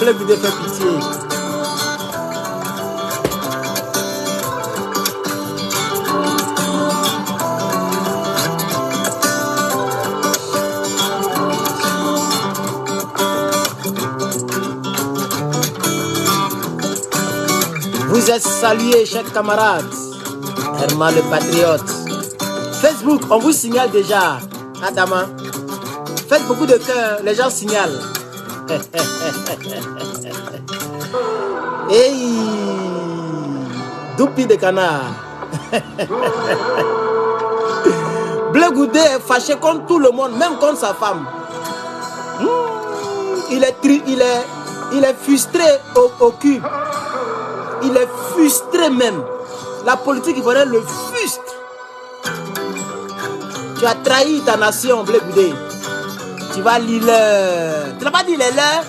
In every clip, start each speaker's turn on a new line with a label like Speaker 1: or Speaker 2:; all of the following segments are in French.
Speaker 1: Blé Goudé fait pitié. Vous êtes salués, chers camarades. Herman le patriote. Facebook, on vous signale déjà. Adama. Faites beaucoup de cœurs, les gens signalent. Hey, Doupi de canard. Blé Goudé est fâché contre tout le monde, même contre sa femme. Il est frustré au cul. Il est frustré même. La politique, il faudrait le frustre. Tu as trahi ta nation, Blé Goudé. Tu vas lire. Tu n'as pas dit les leurs.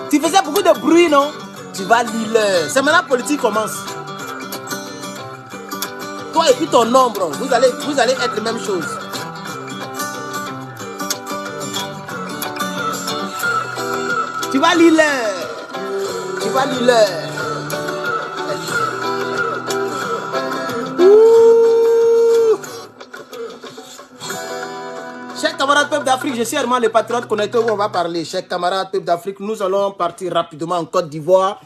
Speaker 1: Tu faisais beaucoup de bruit, non? Tu vas lire. C'est maintenant la politique commence. Toi et puis ton ombre, vous allez être la même chose. Tu vas lire. Tu vas lire. Chers camarades peuple d'Afrique, je suis Herman le patriote connecté où on va parler. Chers camarades peuple d'Afrique, nous allons partir rapidement en Côte d'Ivoire.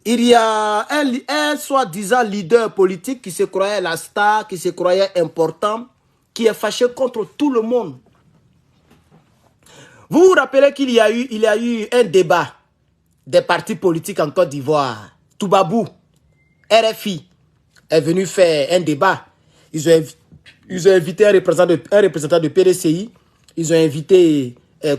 Speaker 1: Il y a un soi-disant leader politique qui se croyait la star, qui se croyait important, qui est fâché contre tout le monde. Vous vous rappelez qu'il y a eu un débat des partis politiques en Côte d'Ivoire. Toubabou, RFI, est venu faire un débat. Ils ont invité un représentant de PDCI. Ils ont invité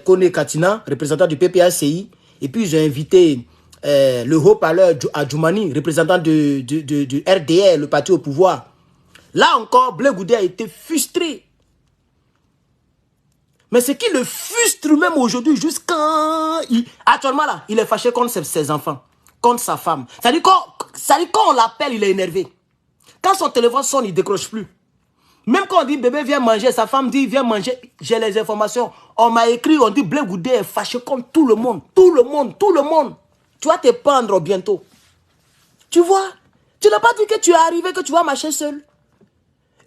Speaker 1: Kone Katina, représentant du PPACI. Et puis ils ont invité le haut-parleur Adjoumani, représentant du RDR, le parti au pouvoir. Là encore, Blé Goudé a été frustré. Mais ce qui le frustre même aujourd'hui, jusqu'à... Actuellement là, il est fâché contre ses enfants, contre sa femme. C'est-à-dire quand on l'appelle, il est énervé. Quand son téléphone sonne, il ne décroche plus. Même quand on dit bébé viens manger, sa femme dit viens manger, j'ai les informations. On m'a écrit, on dit Blé Goudé est fâché contre tout le monde. Tout le monde, tout le monde. Tu vas te pendre bientôt. Tu vois? Tu n'as pas dit que tu es arrivé, que tu vas marcher seul.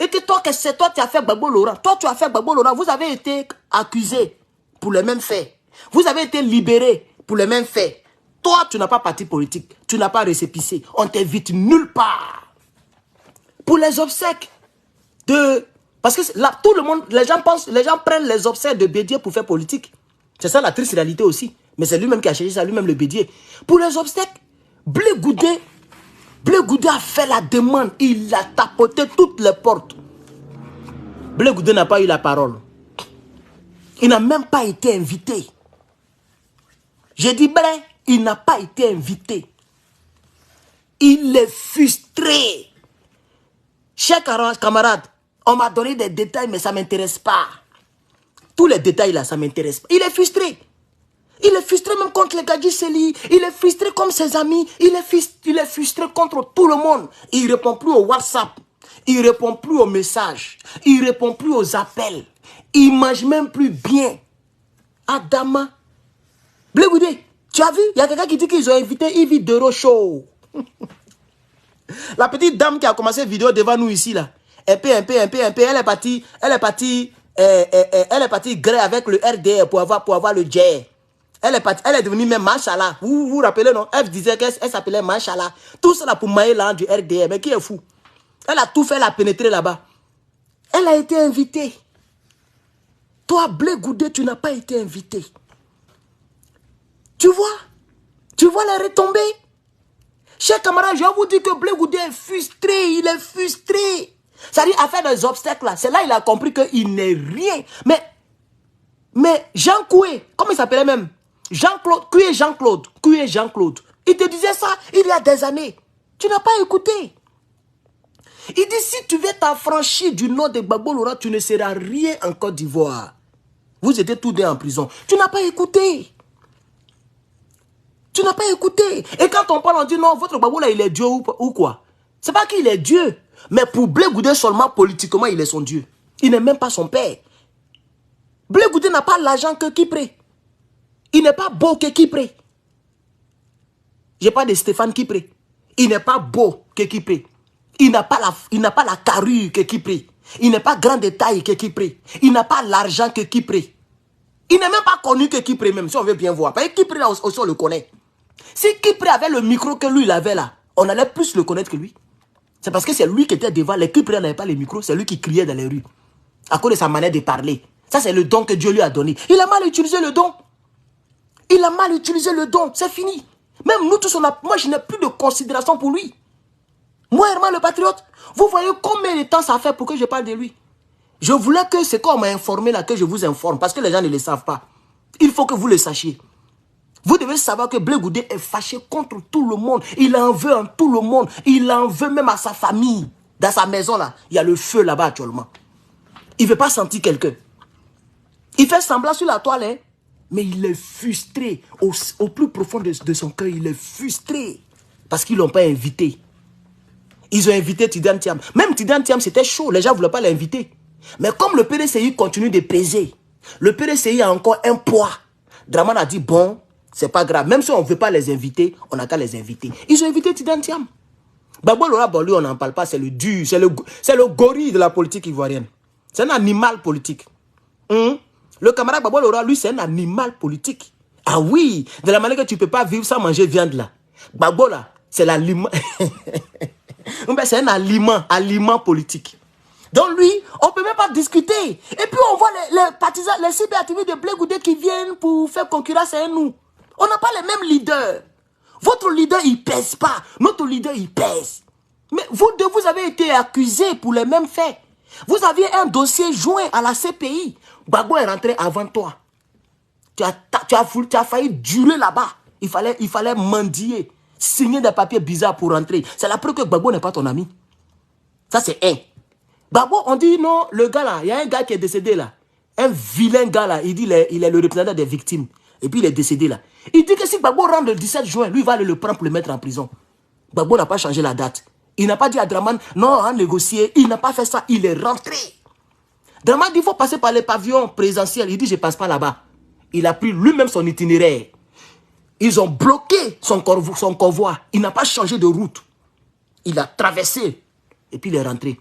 Speaker 1: Et que toi, c'est toi qui as fait Gbagbo Laurent. Toi, tu as fait Gbagbo Laurent. Vous avez été accusés pour les mêmes faits. Vous avez été libérés pour les mêmes faits. Toi, tu n'as pas parti politique. Tu n'as pas récépissé. On t'invite nulle part. Pour les obsèques de... Parce que là, tout le monde, les gens prennent les obsèques de Bédier pour faire politique. C'est ça la triste réalité aussi. Mais c'est lui-même qui a cherché ça, lui-même le Bédier. Pour les obsèques, Blé Goudé a fait la demande. Il a tapoté toutes les portes. Blé Goudé n'a pas eu la parole. Il n'a même pas été invité. J'ai dit, Blé, il n'a pas été invité. Il est frustré. Chers camarades, on m'a donné des détails, mais ça ne m'intéresse pas. Tous les détails là, ça ne m'intéresse pas. Il est frustré. Il est frustré même contre les Gadjiseli. Il est frustré comme ses amis. Il est frustré contre tout le monde. Il ne répond plus au WhatsApp. Il ne répond plus aux messages. Il ne répond plus aux appels. Il ne mange même plus bien. Adama. Blé Goudé, tu as vu? Il y a quelqu'un qui dit qu'ils ont invité Yves Dero Show. La petite dame qui a commencé la vidéo devant nous ici là. Elle est partie gré avec le RDR pour avoir le jet. Elle est devenue même Machala. Vous vous rappelez, non? Elle disait qu'elle s'appelait Machala. Tout ça là pour mailler l'an du RDR. Mais qui est fou? Elle a tout fait, elle a pénétré là-bas. Elle a été invitée. Toi, Blé Goudé, tu n'as pas été invité. Tu vois? Tu vois les retombées? Chers camarades, je vous dis que Blé Goudé est frustré. Il est frustré. C'est-à-dire, à faire des obstacles là. C'est là qu'il a compris qu'il n'est rien. Mais Jean Koué, comment il s'appelait même? Jean-Claude, Jean-Claude. Il te disait ça il y a des années. Tu n'as pas écouté. Il dit, si tu veux t'affranchir du nom de Gbagbo Laurent, tu ne seras rien en Côte d'Ivoire. Vous étiez tous deux en prison. Tu n'as pas écouté. Tu n'as pas écouté. Et quand on parle, on dit non, votre Gbagbo là, il est Dieu ou quoi? C'est pas qu'il est Dieu. Mais pour Blé Goudé seulement, politiquement, il est son Dieu. Il n'est même pas son père. Blé Goudé n'a pas l'argent que Kipré. Il n'est pas beau que Kipré. Je parle de Stéphane Kipré. Il n'est pas beau que Kipré. Il n'a pas la carrure que Kipré. Il n'est pas grand de taille que Kipré. Il n'a pas l'argent que Kipré. Il n'est même pas connu que Kipré même, si on veut bien voir. Parce que Kipré là aussi on le connaît. Si Kipré avait le micro que lui il avait là, on allait plus le connaître que lui. C'est parce que c'est lui qui était devant. Les Kipré n'avaient pas les micros, c'est lui qui criait dans les rues. À cause de sa manière de parler. Ça c'est le don que Dieu lui a donné. Il a mal utilisé le don. Il a mal utilisé le don, c'est fini. Même nous tous, moi je n'ai plus de considération pour lui. Moi, Herman le patriote, vous voyez combien de temps ça fait pour que je parle de lui. Je voulais que c'est qu'on m'a informé là, que je vous informe, parce que les gens ne le savent pas. Il faut que vous le sachiez. Vous devez savoir que Blé Goudé est fâché contre tout le monde. Il en veut en tout le monde. Il en veut même à sa famille. Dans sa maison là, il y a le feu là-bas actuellement. Il ne veut pas sentir quelqu'un. Il fait semblant sur la toile, hein. Mais il est frustré. Au plus profond de son cœur, il est frustré. Parce qu'ils ne l'ont pas invité. Ils ont invité Tidiane Thiam. Même Tidiane Thiam, c'était chaud. Les gens ne voulaient pas l'inviter. Mais comme le PDCI continue de peser, le PDCI a encore un poids. Draman a dit, bon, c'est pas grave. Même si on ne veut pas les inviter, on a qu'à les inviter. Ils ont invité Tidiane Thiam. Babo Laura, bon, lui, on n'en parle pas. C'est le dur. C'est le gorille de la politique ivoirienne. C'est un animal politique. Le camarade Babo Laura, lui, c'est un animal politique. Ah oui, de la manière que tu ne peux pas vivre sans manger viande là. Babo là, c'est l'aliment. C'est un aliment politique. Donc lui, on ne peut même pas discuter. Et puis on voit les partisans, les cyberactivistes de Blé Goudé qui viennent pour faire concurrence à nous. On n'a pas les mêmes leaders. Votre leader, il pèse pas. Notre leader, il pèse. Mais vous deux, vous avez été accusés pour les mêmes faits. Vous aviez un dossier joint à la CPI. Gbagbo est rentré avant toi. Tu as failli durer là-bas. Il fallait mendier, signer des papiers bizarres pour rentrer. C'est la preuve que Gbagbo n'est pas ton ami. Ça, c'est un. Gbagbo, on dit non, le gars là, il y a un gars qui est décédé là. Un vilain gars là, il dit il est le représentant des victimes. Et puis il est décédé là. Il dit que si Gbagbo rentre le 17 juin, lui va aller le prendre pour le mettre en prison. Gbagbo n'a pas changé la date. Il n'a pas dit à Draman, non, à négocier. Il n'a pas fait ça, il est rentré. Draman dit, il faut passer par les pavillons présidentiels. Il dit, je ne passe pas là-bas. Il a pris lui-même son itinéraire. Ils ont bloqué son convoi. Il n'a pas changé de route. Il a traversé. Et puis il est rentré.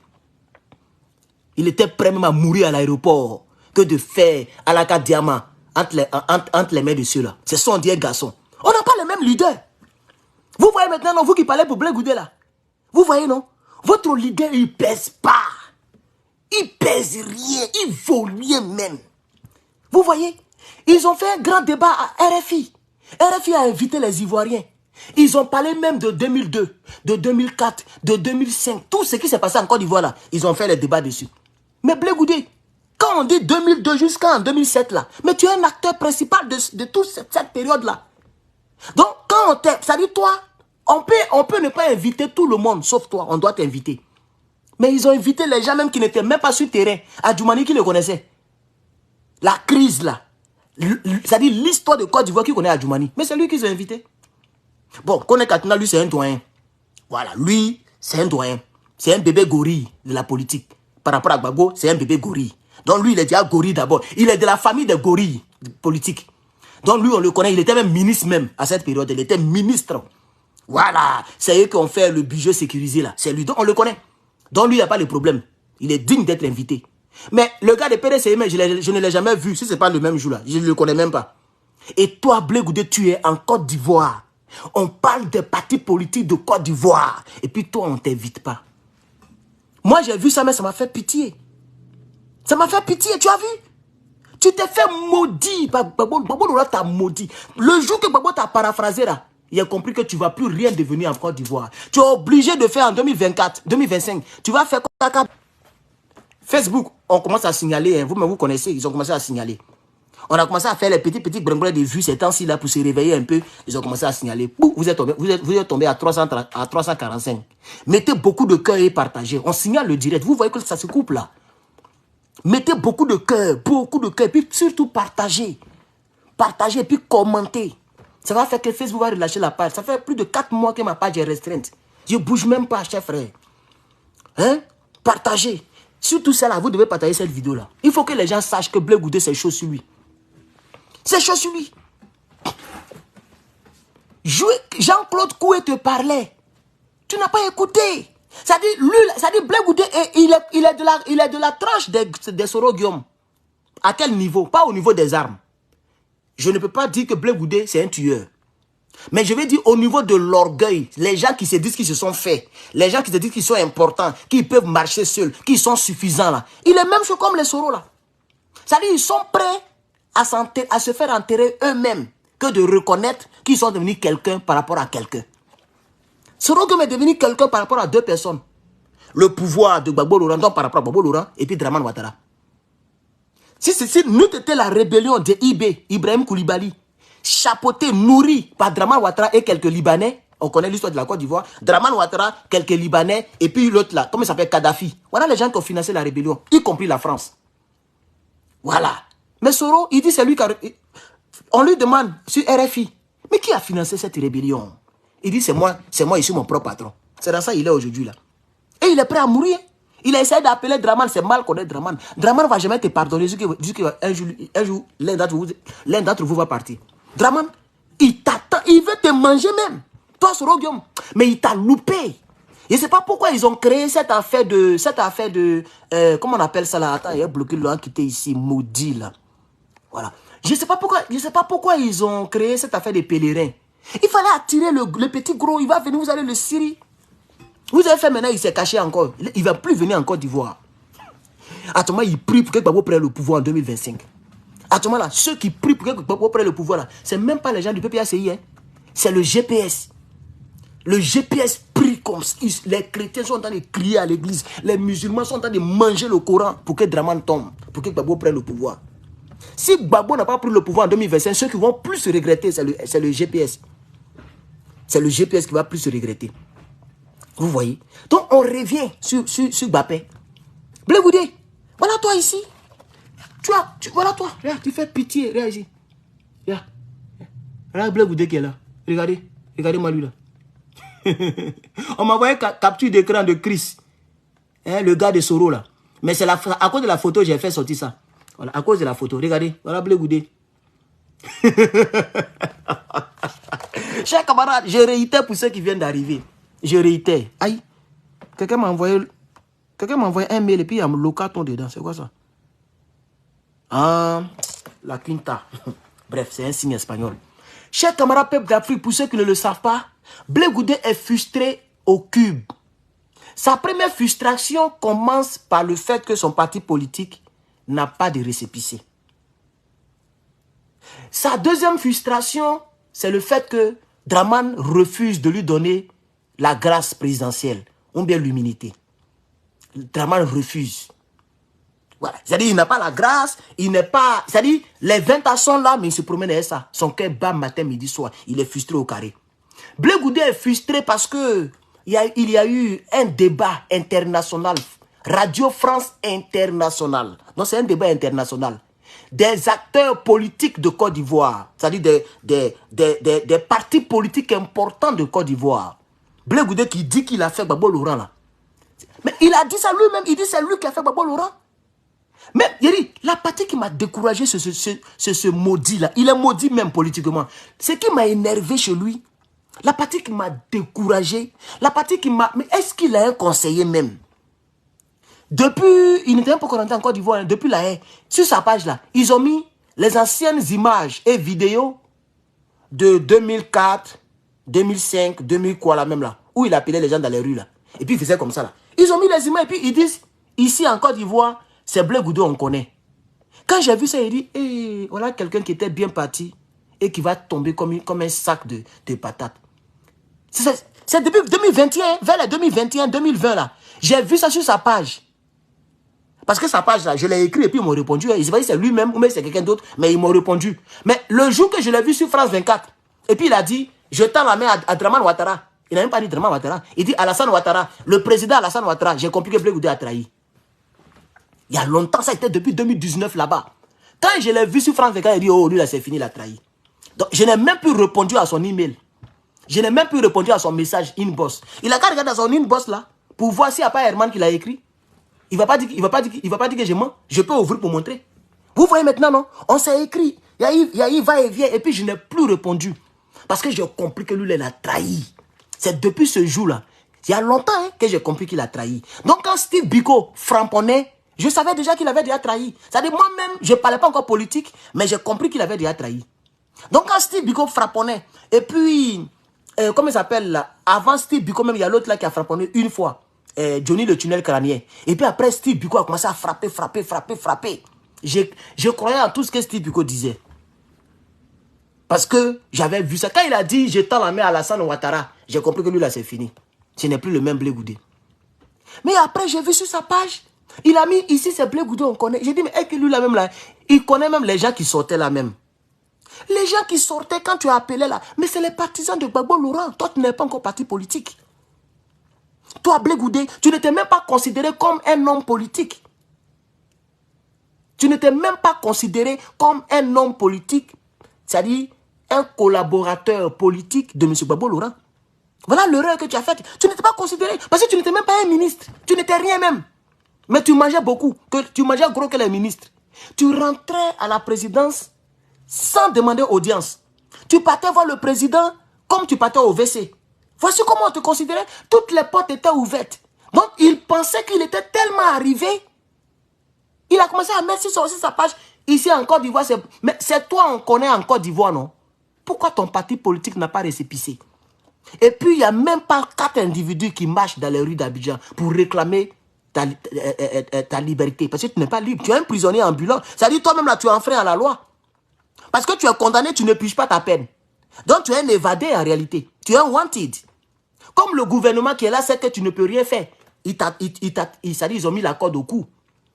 Speaker 1: Il était prêt même à mourir à l'aéroport que de faire à la carte diamant entre les mains de ceux-là. Ce sont des garçons. On n'a pas les mêmes leaders. Vous voyez maintenant, non, vous qui parlez pour Blé Goudé là. Vous voyez, non? Votre leader, il ne pèse pas. Il pèse rien. Il vaut rien même. Vous voyez? Ils ont fait un grand débat à RFI. RFI a invité les Ivoiriens. Ils ont parlé même de 2002, de 2004, de 2005. Tout ce qui s'est passé en Côte d'Ivoire là, ils ont fait les débats dessus. Mais Blé Goudé, quand on dit 2002 jusqu'en 2007 là, mais tu es un acteur principal de toute cette période là. Donc quand on t'aime, ça dit toi, on peut ne pas inviter tout le monde, sauf toi, on doit t'inviter. Mais ils ont invité les gens même qui n'étaient même pas sur le terrain. Adjoumani qui le connaissait. La crise là. C'est-à-dire l'histoire de Côte d'Ivoire qui connaît Adjoumani. Mais c'est lui qu'ils ont invité. Bon, Kone Katuna, lui, c'est un doyen. Voilà, lui, c'est un doyen. C'est un bébé gorille de la politique. Par rapport à Gbagbo, c'est un bébé gorille. Donc lui, il est déjà gorille d'abord. Il est de la famille des gorilles politiques. Donc lui, on le connaît. Il était même ministre même à cette période. Il était ministre. Voilà. C'est eux qui ont fait le budget sécurisé là. C'est lui. Donc on le connaît. Donc lui, il n'y a pas de problème. Il est digne d'être invité. Mais le gars de PDCM, je ne l'ai jamais vu. Si ce n'est pas le même jour là, je ne le connais même pas. Et toi, Blé Goudé, tu es en Côte d'Ivoire. On parle des partis politiques de Côte d'Ivoire. Et puis toi, on ne t'invite pas. Moi, j'ai vu ça, mais ça m'a fait pitié. Ça m'a fait pitié, tu as vu? Tu t'es fait maudit. Gbagbo Laura t'a maudit. Le jour que Gbagbo t'a paraphrasé là, il a compris que tu ne vas plus rien devenir en Côte d'Ivoire. Tu es obligé de faire en 2024, 2025. Tu vas faire comme ça. Facebook, on commence à signaler. Hein. Vous-même, vous connaissez, ils ont commencé à signaler. On a commencé à faire les petits bringoles de vues ces temps-ci là pour se réveiller un peu. Ils ont commencé à signaler. Vous êtes tombé à 345. Mettez beaucoup de cœur et partagez. On signale le direct. Vous voyez que ça se coupe là. Mettez beaucoup de cœur. Puis surtout partagez. Partagez et puis commentez. Ça va faire que Facebook va relâcher la page. Ça fait plus de 4 mois que ma page est restreinte. Je ne bouge même pas, cher frère. Hein? Partagez. Surtout ça là, vous devez partager cette vidéo là. Il faut que les gens sachent que Blé Goudé c'est chaud sur lui. C'est chaud sur lui. Jean-Claude Koué te parlait. Tu n'as pas écouté. C'est-à-dire, Blé Goudé, il est de la tranche des Soro Guillaume. À quel niveau? Pas au niveau des armes. Je ne peux pas dire que Blé Goudé, c'est un tueur. Mais je vais dire au niveau de l'orgueil, les gens qui se disent qu'ils se sont faits, les gens qui se disent qu'ils sont importants, qu'ils peuvent marcher seuls, qu'ils sont suffisants là. Il est même chose comme les Soro là. C'est-à-dire, ils sont prêts à se faire enterrer eux-mêmes que de reconnaître qu'ils sont devenus quelqu'un par rapport à quelqu'un. Soro Guillaume est devenu quelqu'un par rapport à deux personnes. Le pouvoir de Gbagbo Laurent, donc par rapport à Gbagbo Laurent, et puis Dramane Ouattara. Si nous était la rébellion de Ibrahim Koulibaly, chapeauté, nourri par Dramane Ouattara et quelques Libanais, on connaît l'histoire de la Côte d'Ivoire, Dramane Ouattara, quelques Libanais, et puis l'autre là, comment il s'appelle, Kadhafi. Voilà les gens qui ont financé la rébellion, y compris la France. Voilà. Mais Soro, il dit c'est lui qui a... On lui demande sur RFI, mais qui a financé cette rébellion? Il dit c'est moi, je suis mon propre patron. C'est dans ça qu'il est aujourd'hui là. Et il est prêt à mourir. Il a essayé d'appeler Dramane, c'est mal connaître Dramane. Dramane ne va jamais te pardonner jusqu'un jour, l'un d'entre vous va partir. Dramane, il t'attend, il veut te manger même. Toi, Soro Guillaume. Mais il t'a loupé. Je ne sais pas pourquoi ils ont créé cette affaire de comment on appelle ça là? Attends, il y a bloqué le qui était ici, maudit là. Voilà. Je ne sais pas pourquoi ils ont créé cette affaire des pèlerins. Il fallait attirer le petit gros, il va venir, vous allez le Syrie. Vous avez fait maintenant, il s'est caché encore. Il ne va plus venir en Côte d'Ivoire. À ce moment, il prie pour que Gbagbo prenne le pouvoir en 2025. À ce moment-là, ceux qui prient pour que Gbagbo prenne le pouvoir, ce n'est même pas les gens du PPACI. Hein. C'est le GPS. Le GPS prie comme ça. Les chrétiens sont en train de crier à l'église. Les musulmans sont en train de manger le Coran pour que Dramane tombe. Pour que Gbagbo prenne le pouvoir. Si Gbagbo n'a pas pris le pouvoir en 2025, ceux qui vont plus se regretter, c'est le GPS. C'est le GPS qui va plus se regretter. Vous voyez? Donc, on revient sur Mbappé. Blé Goudé, voilà toi ici. Voilà toi. Regarde, tu fais pitié. Regarde ici. Regarde. Regarde Blé Goudé qui est là. Regardez. Regardez-moi lui là. On m'a envoyé capture d'écran de Chris. Hein, le gars de Soro là. Mais c'est à cause de la photo j'ai fait sortir ça. Voilà, à cause de la photo. Regardez. Voilà Blé Goudé. Chers camarades, je réitère pour ceux qui viennent d'arriver. Je réitère. Aïe. Quelqu'un m'a envoyé un mail et puis il y a un locaton dedans. C'est quoi ça? Ah, la quinta. Bref, c'est un signe espagnol. Chers camarades peuple d'Afrique, pour ceux qui ne le savent pas, Blé Goudé est frustré au cube. Sa première frustration commence par le fait que son parti politique n'a pas de récépissé. Sa deuxième frustration, c'est le fait que Dramane refuse de lui donner la grâce présidentielle, ou bien l'immunité. Dramane refuse. Voilà. C'est-à-dire, il n'a pas la grâce, il n'est pas... C'est-à-dire, les 20 ans sont là, mais il se promène avec ça. Son cœur bat matin, midi, soir. Il est frustré au carré. Blé Goudé est frustré parce que il y a eu un débat international. Radio France Internationale. Donc, c'est un débat international. Des acteurs politiques de Côte d'Ivoire, c'est-à-dire des partis politiques importants de Côte d'Ivoire. Blé Goudé qui dit qu'il a fait Gbagbo Laurent là. Mais il a dit ça lui-même, il dit c'est lui qui a fait Gbagbo Laurent. Mais il dit, la partie qui m'a découragé, c'est ce maudit là. Il est maudit même politiquement. Ce qui m'a énervé chez lui, la partie qui m'a découragé, la partie qui m'a... Mais est-ce qu'il a un conseiller même? Depuis, il n'était pas rentré en Côte d'Ivoire, depuis la haie, sur sa page là, ils ont mis les anciennes images et vidéos de 2004, 2005, 2000 quoi là même là, où il appelait les gens dans les rues là. Et puis il faisait comme ça là. Ils ont mis les images et puis ils disent, ici en Côte d'Ivoire, c'est Blé Goudé, on connaît. Quand j'ai vu ça, il dit, hey, voilà quelqu'un qui était bien parti et qui va tomber comme un sac de patates. C'est depuis 2021, vers les 2021, 2020 là. J'ai vu ça sur sa page. Parce que sa page là, je l'ai écrit et puis ils m'ont répondu. Ils ne savent pas si c'est lui-même ou même c'est quelqu'un d'autre, mais ils m'ont répondu. Mais le jour que je l'ai vu sur France 24, et puis il a dit, je tends la main à Dramane Ouattara. Il n'a même pas dit Dramane Ouattara. Il dit Alassane Ouattara, le président Alassane Ouattara. J'ai compris que Blé Goudé a trahi. Il y a longtemps, ça a été depuis 2019 là-bas. Quand je l'ai vu sur France 24, il dit, oh lui là c'est fini, il a trahi. Donc je n'ai même plus répondu à son email. Je n'ai même plus répondu à son message inbox. Il a qu'à regarder son inbox là, pour voir s'il n'y a pas Herman qui l'a écrit. Il ne va pas dire que je mens. Je peux ouvrir pour montrer. Vous voyez maintenant, non? On s'est écrit. Il y a eu va et vient. Et puis, je n'ai plus répondu. Parce que j'ai compris que lui, il a trahi. C'est depuis ce jour-là, il y a longtemps hein, que j'ai compris qu'il a trahi. Donc quand Steve Biko frapponnait, je savais déjà qu'il avait déjà trahi. C'est-à-dire moi-même, je ne parlais pas encore politique, mais j'ai compris qu'il avait déjà trahi. Donc quand Steve Biko frapponnait, et puis, comment il s'appelle là? Avant Steve Biko, même il y a l'autre là qui a frapponné une fois. Johnny le tunnel crânien. Et puis après, Steve Biko a commencé à frapper. Je croyais en tout ce que Steve Biko disait. Parce que j'avais vu ça. Quand il a dit, je tends la main à Alassane Ouattara, j'ai compris que lui là, c'est fini. Ce n'est plus le même Blé Goudé. Mais après, j'ai vu sur sa page, il a mis ici, c'est Blé Goudé, on connaît. J'ai dit, mais est-ce que lui là même là, il connaît même les gens qui sortaient là même. Les gens qui sortaient quand tu as appelé là, mais c'est les partisans de Gbagbo Laurent. Toi, tu n'es pas encore parti politique. Toi, Blé Goudé, tu n'étais même pas considéré comme un homme politique. Tu n'étais même pas considéré comme un homme politique, c'est-à-dire un collaborateur politique de M. Gbagbo Laurent. Voilà l'erreur que tu as faite. Tu n'étais pas considéré, parce que tu n'étais même pas un ministre. Tu n'étais rien même. Mais tu mangeais beaucoup, tu mangeais gros que les ministres. Tu rentrais à la présidence sans demander audience. Tu partais voir le président comme tu partais au WC. Voici comment on te considérait. Toutes les portes étaient ouvertes. Donc, il pensait qu'il était tellement arrivé. Il a commencé à mettre sur sa page. Ici, en Côte d'Ivoire, mais c'est toi, on connaît en Côte d'Ivoire, non? Pourquoi ton parti politique n'a pas récépissé? Et puis, il n'y a même pas 4 individus qui marchent dans les rues d'Abidjan pour réclamer ta liberté. Parce que tu n'es pas libre. Tu es un prisonnier ambulant. C'est-à-dire, toi-même, là, tu enfreins à la loi. Parce que tu es condamné, tu ne piges pas ta peine. Donc, tu es un évadé en réalité. Tu es un wanted. Comme le gouvernement qui est là, c'est que tu ne peux rien faire. Ils ont mis la corde au cou.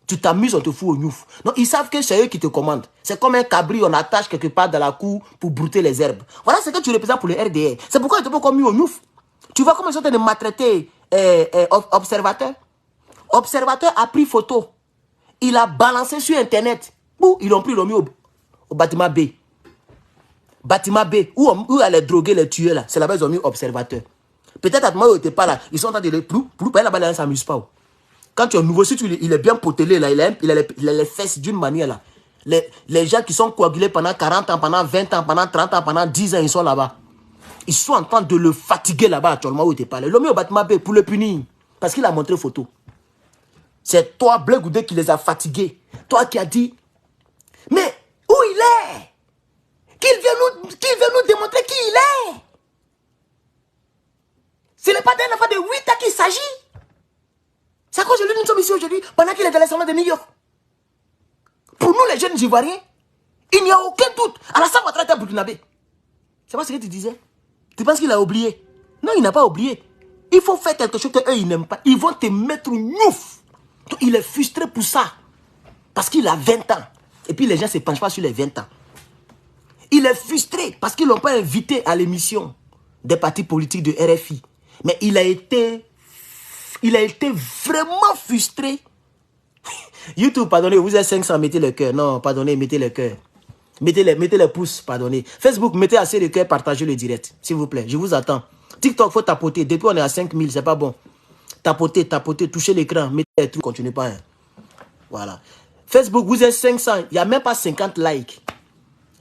Speaker 1: Tu t'amuses, on te fout au gnouf. Donc, ils savent que c'est eux qui te commandent. C'est comme un cabri, on attache quelque part dans la cour pour brouter les herbes. Voilà ce que tu représentes pour le RDR. C'est pourquoi ils te font mis au gnouf. Tu vois comment ils sont en train de maltraiter Observateur. Observateur a pris photo. Il a balancé sur Internet. Où ils l'ont pris, ils l'ont mis au bâtiment B. Bâtiment B, où elle est droguée, les tués là. C'est là-bas ils ont mis Observateur. Peut-être à ce moment où ils n'étaient pas là, ils sont en train de les plou, là-bas, là, ils ne s'amusent pas. Quand tu es un nouveau site, il est bien potelé, là, il a les fesses d'une manière. Là. Les gens qui sont coagulés pendant 40 ans, pendant 20 ans, pendant 30 ans, pendant 10 ans, ils sont là-bas. Ils sont en train de le fatiguer là-bas actuellement où il était parlé. Ils l'ont mis au bâtiment B pour le punir. Parce qu'il a montré photo. C'est toi, Blé Goudé, qui les a fatigués. Toi qui as dit, mais où il est? Qu'il vient nous démontrer qui il est. Ce n'est pas d'un enfant de 8 ans qu'il s'agit. C'est à cause de lui que nous sommes ici aujourd'hui, pendant qu'il est dans l'Assemblée de New York. Pour nous, les jeunes Ivoiriens, il n'y a aucun doute. Alassane Ouattara était burkinabé. C'est pas ce que tu disais. Tu penses qu'il a oublié? Non, il n'a pas oublié. Il faut faire quelque chose qu'eux, ils n'aiment pas. Ils vont te mettre ouf. Il est frustré pour ça. Parce qu'il a 20 ans. Et puis les gens ne se penchent pas sur les 20 ans. Il est frustré parce qu'ils ne l'ont pas invité à l'émission des partis politiques de RFI. Mais il a été vraiment frustré. YouTube, pardonnez, vous êtes 500, mettez le cœur. Non, pardonnez, mettez le cœur. Mettez les pouces, pardonnez. Facebook, mettez assez de cœur, partagez le direct, s'il vous plaît. Je vous attends. TikTok, il faut tapoter. Depuis, on est à 5000, c'est pas bon. Tapoter, touchez l'écran, mettez les trucs, continuez pas. Hein. Voilà. Facebook, vous êtes 500, il n'y a même pas 50 likes.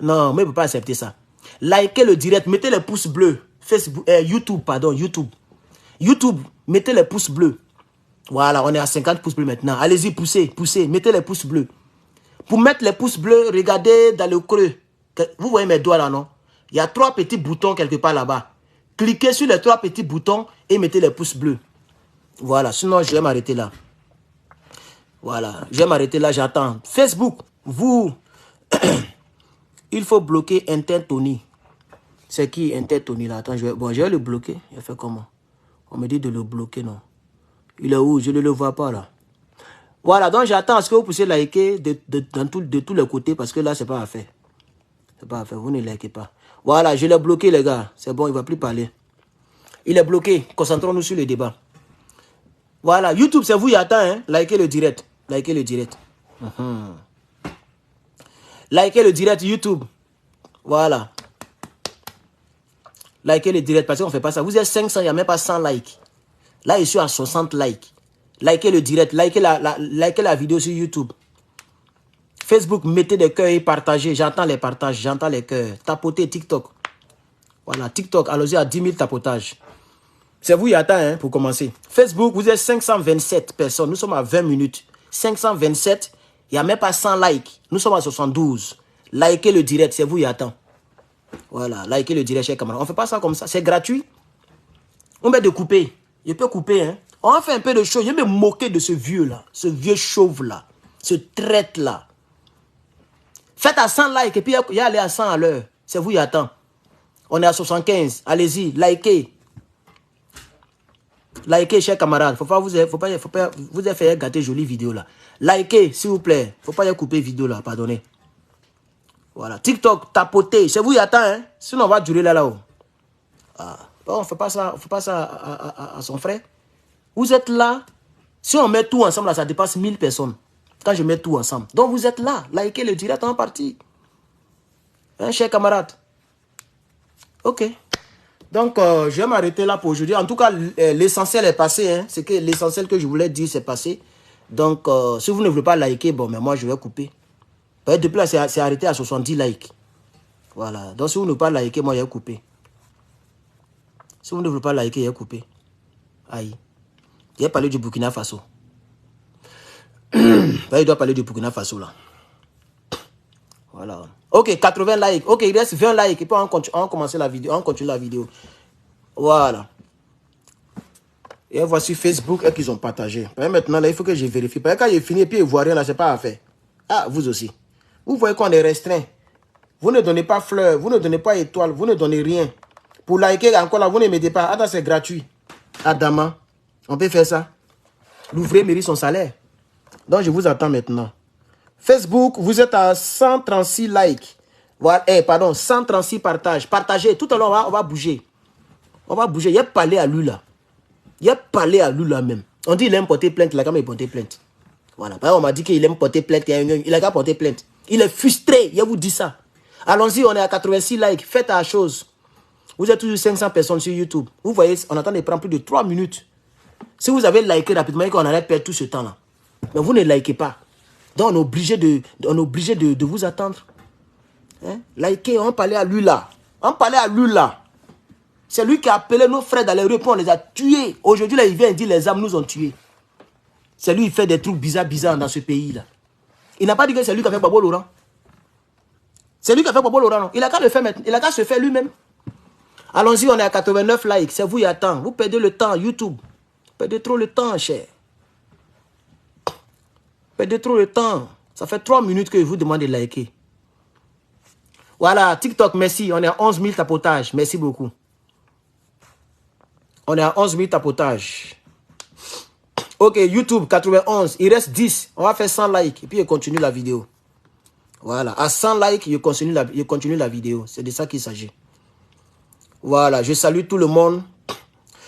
Speaker 1: Non, mais je ne peux pas accepter ça. Likez le direct, mettez les pouces bleus. Facebook, YouTube, pardon, YouTube. YouTube, mettez les pouces bleus. Voilà, on est à 50 pouces bleus maintenant. Allez-y, poussez, mettez les pouces bleus. Pour mettre les pouces bleus, regardez dans le creux. Vous voyez mes doigts là, non? Il y a 3 petits boutons quelque part là-bas. Cliquez sur les 3 petits boutons et mettez les pouces bleus. Voilà, sinon je vais m'arrêter là. Voilà, je vais m'arrêter là, j'attends. Facebook, vous... Il faut bloquer Intertony. C'est qui Intertony là? Attends, je vais le bloquer. Je fais comment? On me dit de le bloquer, non? Il est où? Je ne le vois pas là. Voilà, donc j'attends à ce que vous puissiez liker de tous les côtés parce que là, c'est pas à faire. C'est pas à faire, vous ne likez pas. Voilà, je l'ai bloqué les gars. C'est bon, il ne va plus parler. Il est bloqué. Concentrons-nous sur le débat. Voilà, YouTube, c'est vous, il attend, hein? Likez le direct. Likez le direct. Likez le direct YouTube. Voilà. Likez le direct parce qu'on ne fait pas ça. Vous êtes 500, il n'y a même pas 100 likes. Là, je suis à 60 likes. Likez le direct. Likez la vidéo sur YouTube. Facebook, mettez des cœurs et partagez. J'entends les partages, j'entends les cœurs. Tapotez TikTok. Voilà, TikTok, allons-y à 10 000 tapotages. C'est vous, Yata, hein, pour commencer. Facebook, vous êtes 527 personnes. Nous sommes à 20 minutes. 527, il n'y a même pas 100 likes. Nous sommes à 72. Likez le direct, c'est vous, Yata. Voilà, likez le direct, chers camarades. On ne fait pas ça comme ça, c'est gratuit. On met de couper. Je peux couper, hein. On a fait un peu de choses. Je vais me moquer de ce vieux-là, ce vieux chauve-là, ce traite-là. Faites à 100 likes et puis il y a aller à 100 à l'heure. C'est vous, Yata. On est à 75. Allez-y, likez. Likez, chers camarades. Faut pas vous faire gâter jolie vidéo là. Likez, s'il vous plaît. Faut pas y couper vidéo là, pardonnez. Voilà. TikTok, tapotez. C'est vous, Yata, hein. Sinon, on va durer là-haut. Ah. On ne fait pas ça, à son frère. Vous êtes là. Si on met tout ensemble, là, ça dépasse 1000 personnes. Quand je mets tout ensemble. Donc, vous êtes là. Likez le direct en partie. Hein, chers camarades. Ok. Donc, je vais m'arrêter là pour aujourd'hui. En tout cas, l'essentiel est passé. Hein. C'est que l'essentiel que je voulais dire, c'est passé. Donc, si vous ne voulez pas liker, bon, mais moi, je vais couper. Depuis là, c'est arrêté à 70 likes. Voilà. Donc, si vous ne voulez pas liker, moi, je vais couper. Si vous ne voulez pas liker, je vais couper. Aïe. Il a parlé du Burkina Faso. Il doit parler du Burkina Faso, là. Voilà. Ok, 80 likes. Ok, il reste 20 likes. Et puis, on commence la vidéo. On continue la vidéo. Voilà. Et voici Facebook et qu'ils ont partagé. Maintenant, là, il faut que je vérifie. Quand j'ai fini, et puis, ils voient rien, là, c'est pas à faire. Ah, vous aussi. Vous voyez qu'on est restreint. Vous ne donnez pas fleurs, vous ne donnez pas étoiles, vous ne donnez rien. Pour liker encore là, vous ne mettez pas. Attends, c'est gratuit. Adama, on peut faire ça. L'ouvrier mérite son salaire. Donc, je vous attends maintenant. Facebook, vous êtes à 136 likes. Voilà, pardon, 136 partages. Partagez. Tout à l'heure, on va bouger. On va bouger. Il y a parlé à lui là. Il a parlé à lui là même. On dit qu'il aime porter plainte. Il a quand même porté plainte. Voilà. On m'a dit qu'il aime porter plainte. Il a qu'à porter plainte. Il est frustré. Je vous dis ça. Allons-y, on est à 86 likes. Faites la chose. Vous êtes toujours 500 personnes sur YouTube. Vous voyez, on attend de prendre plus de 3 minutes. Si vous avez liké rapidement, on allait perdre tout ce temps-là. Mais vous ne likez pas. Donc, on est obligé de vous attendre. Hein? Likez, on parlait à lui là. On parlait à lui là. C'est lui qui a appelé nos frères dans les rues, on les a tués. Aujourd'hui, là, il vient dire les armes nous ont tués. C'est lui qui fait des trucs bizarres dans ce pays-là. Il n'a pas dit que c'est lui qui a fait Babo Laurent. C'est lui qui a fait Babo Laurent, non? Il a qu'à le faire maintenant. Il a qu'à se faire lui-même. Allons-y, on est à 89 likes. C'est vous, il y a temps. Vous perdez le temps, YouTube. Vous perdez trop le temps, cher. Vous perdez trop le temps. Ça fait 3 minutes que je vous demande de liker. Voilà, TikTok, merci. On est à 11 000 tapotages. Merci beaucoup. On est à 11 000 tapotages. Ok, YouTube, 91. Il reste 10. On va faire 100 likes. Et puis, je continue la vidéo. Voilà. À 100 likes, je continue la vidéo. C'est de ça qu'il s'agit. Voilà. Je salue tout le monde.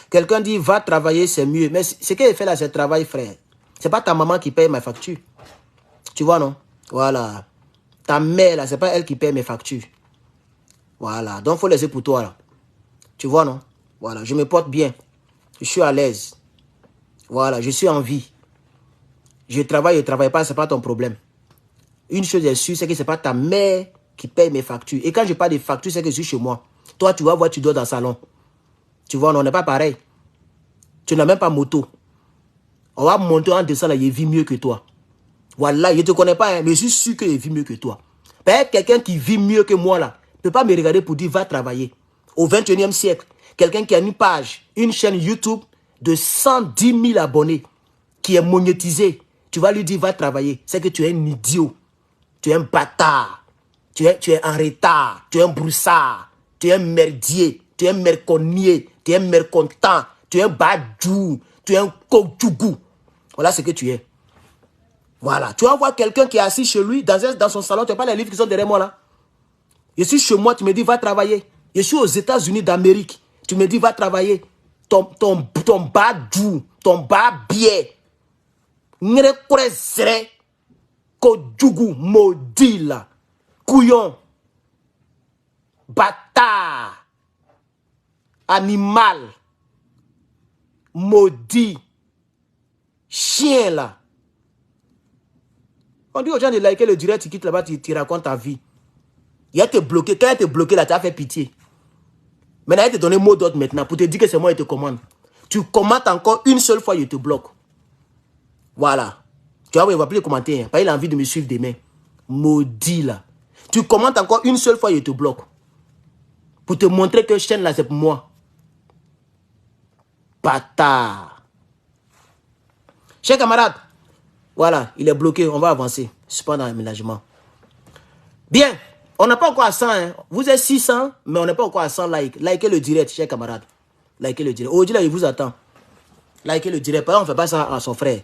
Speaker 1: Quelqu'un dit, va travailler, c'est mieux. Mais ce qu'elle fait là, c'est travail, frère. C'est pas ta maman qui paye ma facture. Tu vois, non? Voilà. Ta mère, là, c'est pas elle qui paye mes factures. Voilà. Donc, il faut laisser pour toi, là. Tu vois, non? Voilà. Je me porte bien. Je suis à l'aise. Voilà. Je suis en vie. Je travaille pas, c'est pas ton problème. Une chose est sûre, c'est que c'est pas ta mère qui paye mes factures. Et quand je parle de factures, c'est que je suis chez moi. Toi, tu vas voir, tu dors dans le salon. Tu vois, on n'est pas pareil. Tu n'as même pas moto. On va monter en descendant, là, il vit mieux que toi. Voilà, je ne te connais pas, hein, mais je suis sûr qu'il vit mieux que toi. Peut-être quelqu'un qui vit mieux que moi, là, ne peut pas me regarder pour dire, va travailler. Au 21e siècle, quelqu'un qui a une page, une chaîne YouTube de 110 000 abonnés, qui est monétisée, tu vas lui dire, va travailler. C'est que tu es un idiot. Tu es un bâtard. Tu es en retard. Tu es un broussard. Tu es un merdier. Tu es un merconnier. Tu es un mercontent. Tu es un badjou. Tu es un koudjougou. Voilà ce que tu es. Voilà. Tu vas voir quelqu'un qui est assis chez lui, dans son salon. Tu n'as pas les livres qui sont derrière moi là. Je suis chez moi, tu me dis, va travailler. Je suis aux États-Unis d'Amérique. Tu me dis, va travailler. Ton badjou. Ton babier. N'rekwezre. Koudjougou. Maudit là. Couillon. Bâtard. Animal. Maudit. Chien là. On dit aux gens de liker le direct, tu quittes là-bas, tu racontes ta vie. Il a été bloqué. Quand il a été bloqué là, tu as fait pitié. Maintenant, il te donne un mot d'ordre maintenant pour te dire que c'est moi qui te commande. Tu commentes encore une seule fois, je te bloque. Voilà. Tu vois, il ne va plus les commenter. Hein. Il a envie de me suivre demain. Maudit là. Tu commentes encore une seule fois, je te bloque. Pour te montrer que chaîne là, c'est pour moi. Bâtard. Chers camarades, voilà, il est bloqué. On va avancer. Suspendre l'aménagement. Bien. On n'a pas encore à 100. Hein. Vous êtes 600, mais on n'est pas encore à 100 likes. Likez le direct, chers camarades. Likez le direct. Aujourd'hui, là, il vous attend. Likez le direct. On ne fait pas ça à son frère.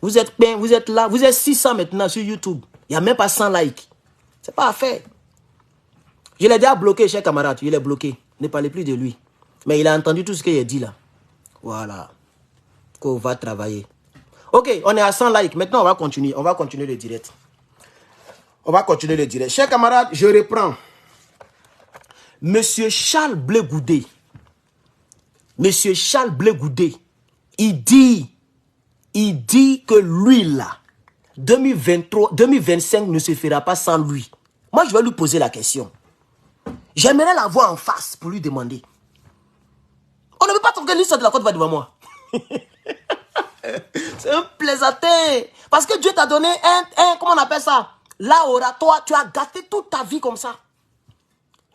Speaker 1: Vous êtes bien, vous êtes là. Vous êtes 600 maintenant sur YouTube. Il n'y a même pas 100 likes. C'est pas à faire. Je l'ai déjà bloqué, chers camarades. Il est bloqué. Ne parlez plus de lui. Mais il a entendu tout ce qu'il a dit là. Voilà. Qu'on va travailler. Ok, on est à 100 likes. Maintenant, on va continuer. On va continuer le direct. On va continuer le direct. Chers camarades, je reprends. Monsieur Charles Blé Goudé. Monsieur Charles Blé Goudé. Il dit que lui là, 2025 ne se fera pas sans lui. Moi, je vais lui poser la question. J'aimerais la voir en face pour lui demander. On ne veut pas trouver l'histoire de la Côte d'Ivoire devant moi. C'est un plaisantin. Parce que Dieu t'a donné comment on appelle ça? L'oratoire. Tu as gâté toute ta vie comme ça.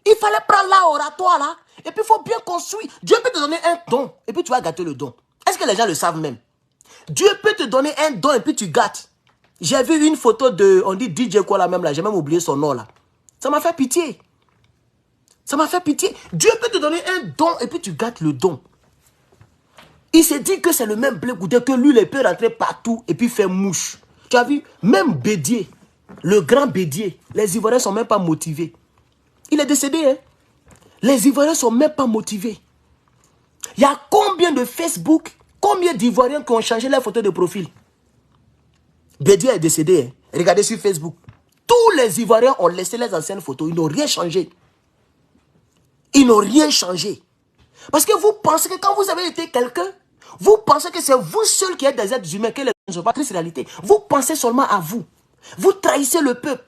Speaker 1: Il fallait prendre l'oratoire là. Et puis il faut bien construire. Dieu peut te donner un don. Et puis tu vas gâter le don. Est-ce que les gens le savent même? Dieu peut te donner un don et puis tu gâtes. J'ai vu une photo de, on dit DJ quoi là même là. J'ai même oublié son nom là. Ça m'a fait pitié. Ça m'a fait pitié. Dieu peut te donner un don et puis tu gâtes le don. Il s'est dit que c'est le même Blé Goudé, que lui, il peut rentrer partout et puis faire mouche. Tu as vu, même Bédier, le grand Bédier, les Ivoiriens ne sont même pas motivés. Il est décédé, hein. Les Ivoiriens ne sont même pas motivés. Il y a combien de Facebook, combien d'Ivoiriens qui ont changé leur photo de profil? Bédier est décédé, hein. Regardez sur Facebook. Tous les Ivoiriens ont laissé les anciennes photos. Ils n'ont rien changé. Ils n'ont rien changé. Parce que vous pensez que quand vous avez été quelqu'un, vous pensez que c'est vous seul qui êtes des êtres humains, que les gens ne sont pas triste réalité. Vous pensez seulement à vous. Vous trahissez le peuple.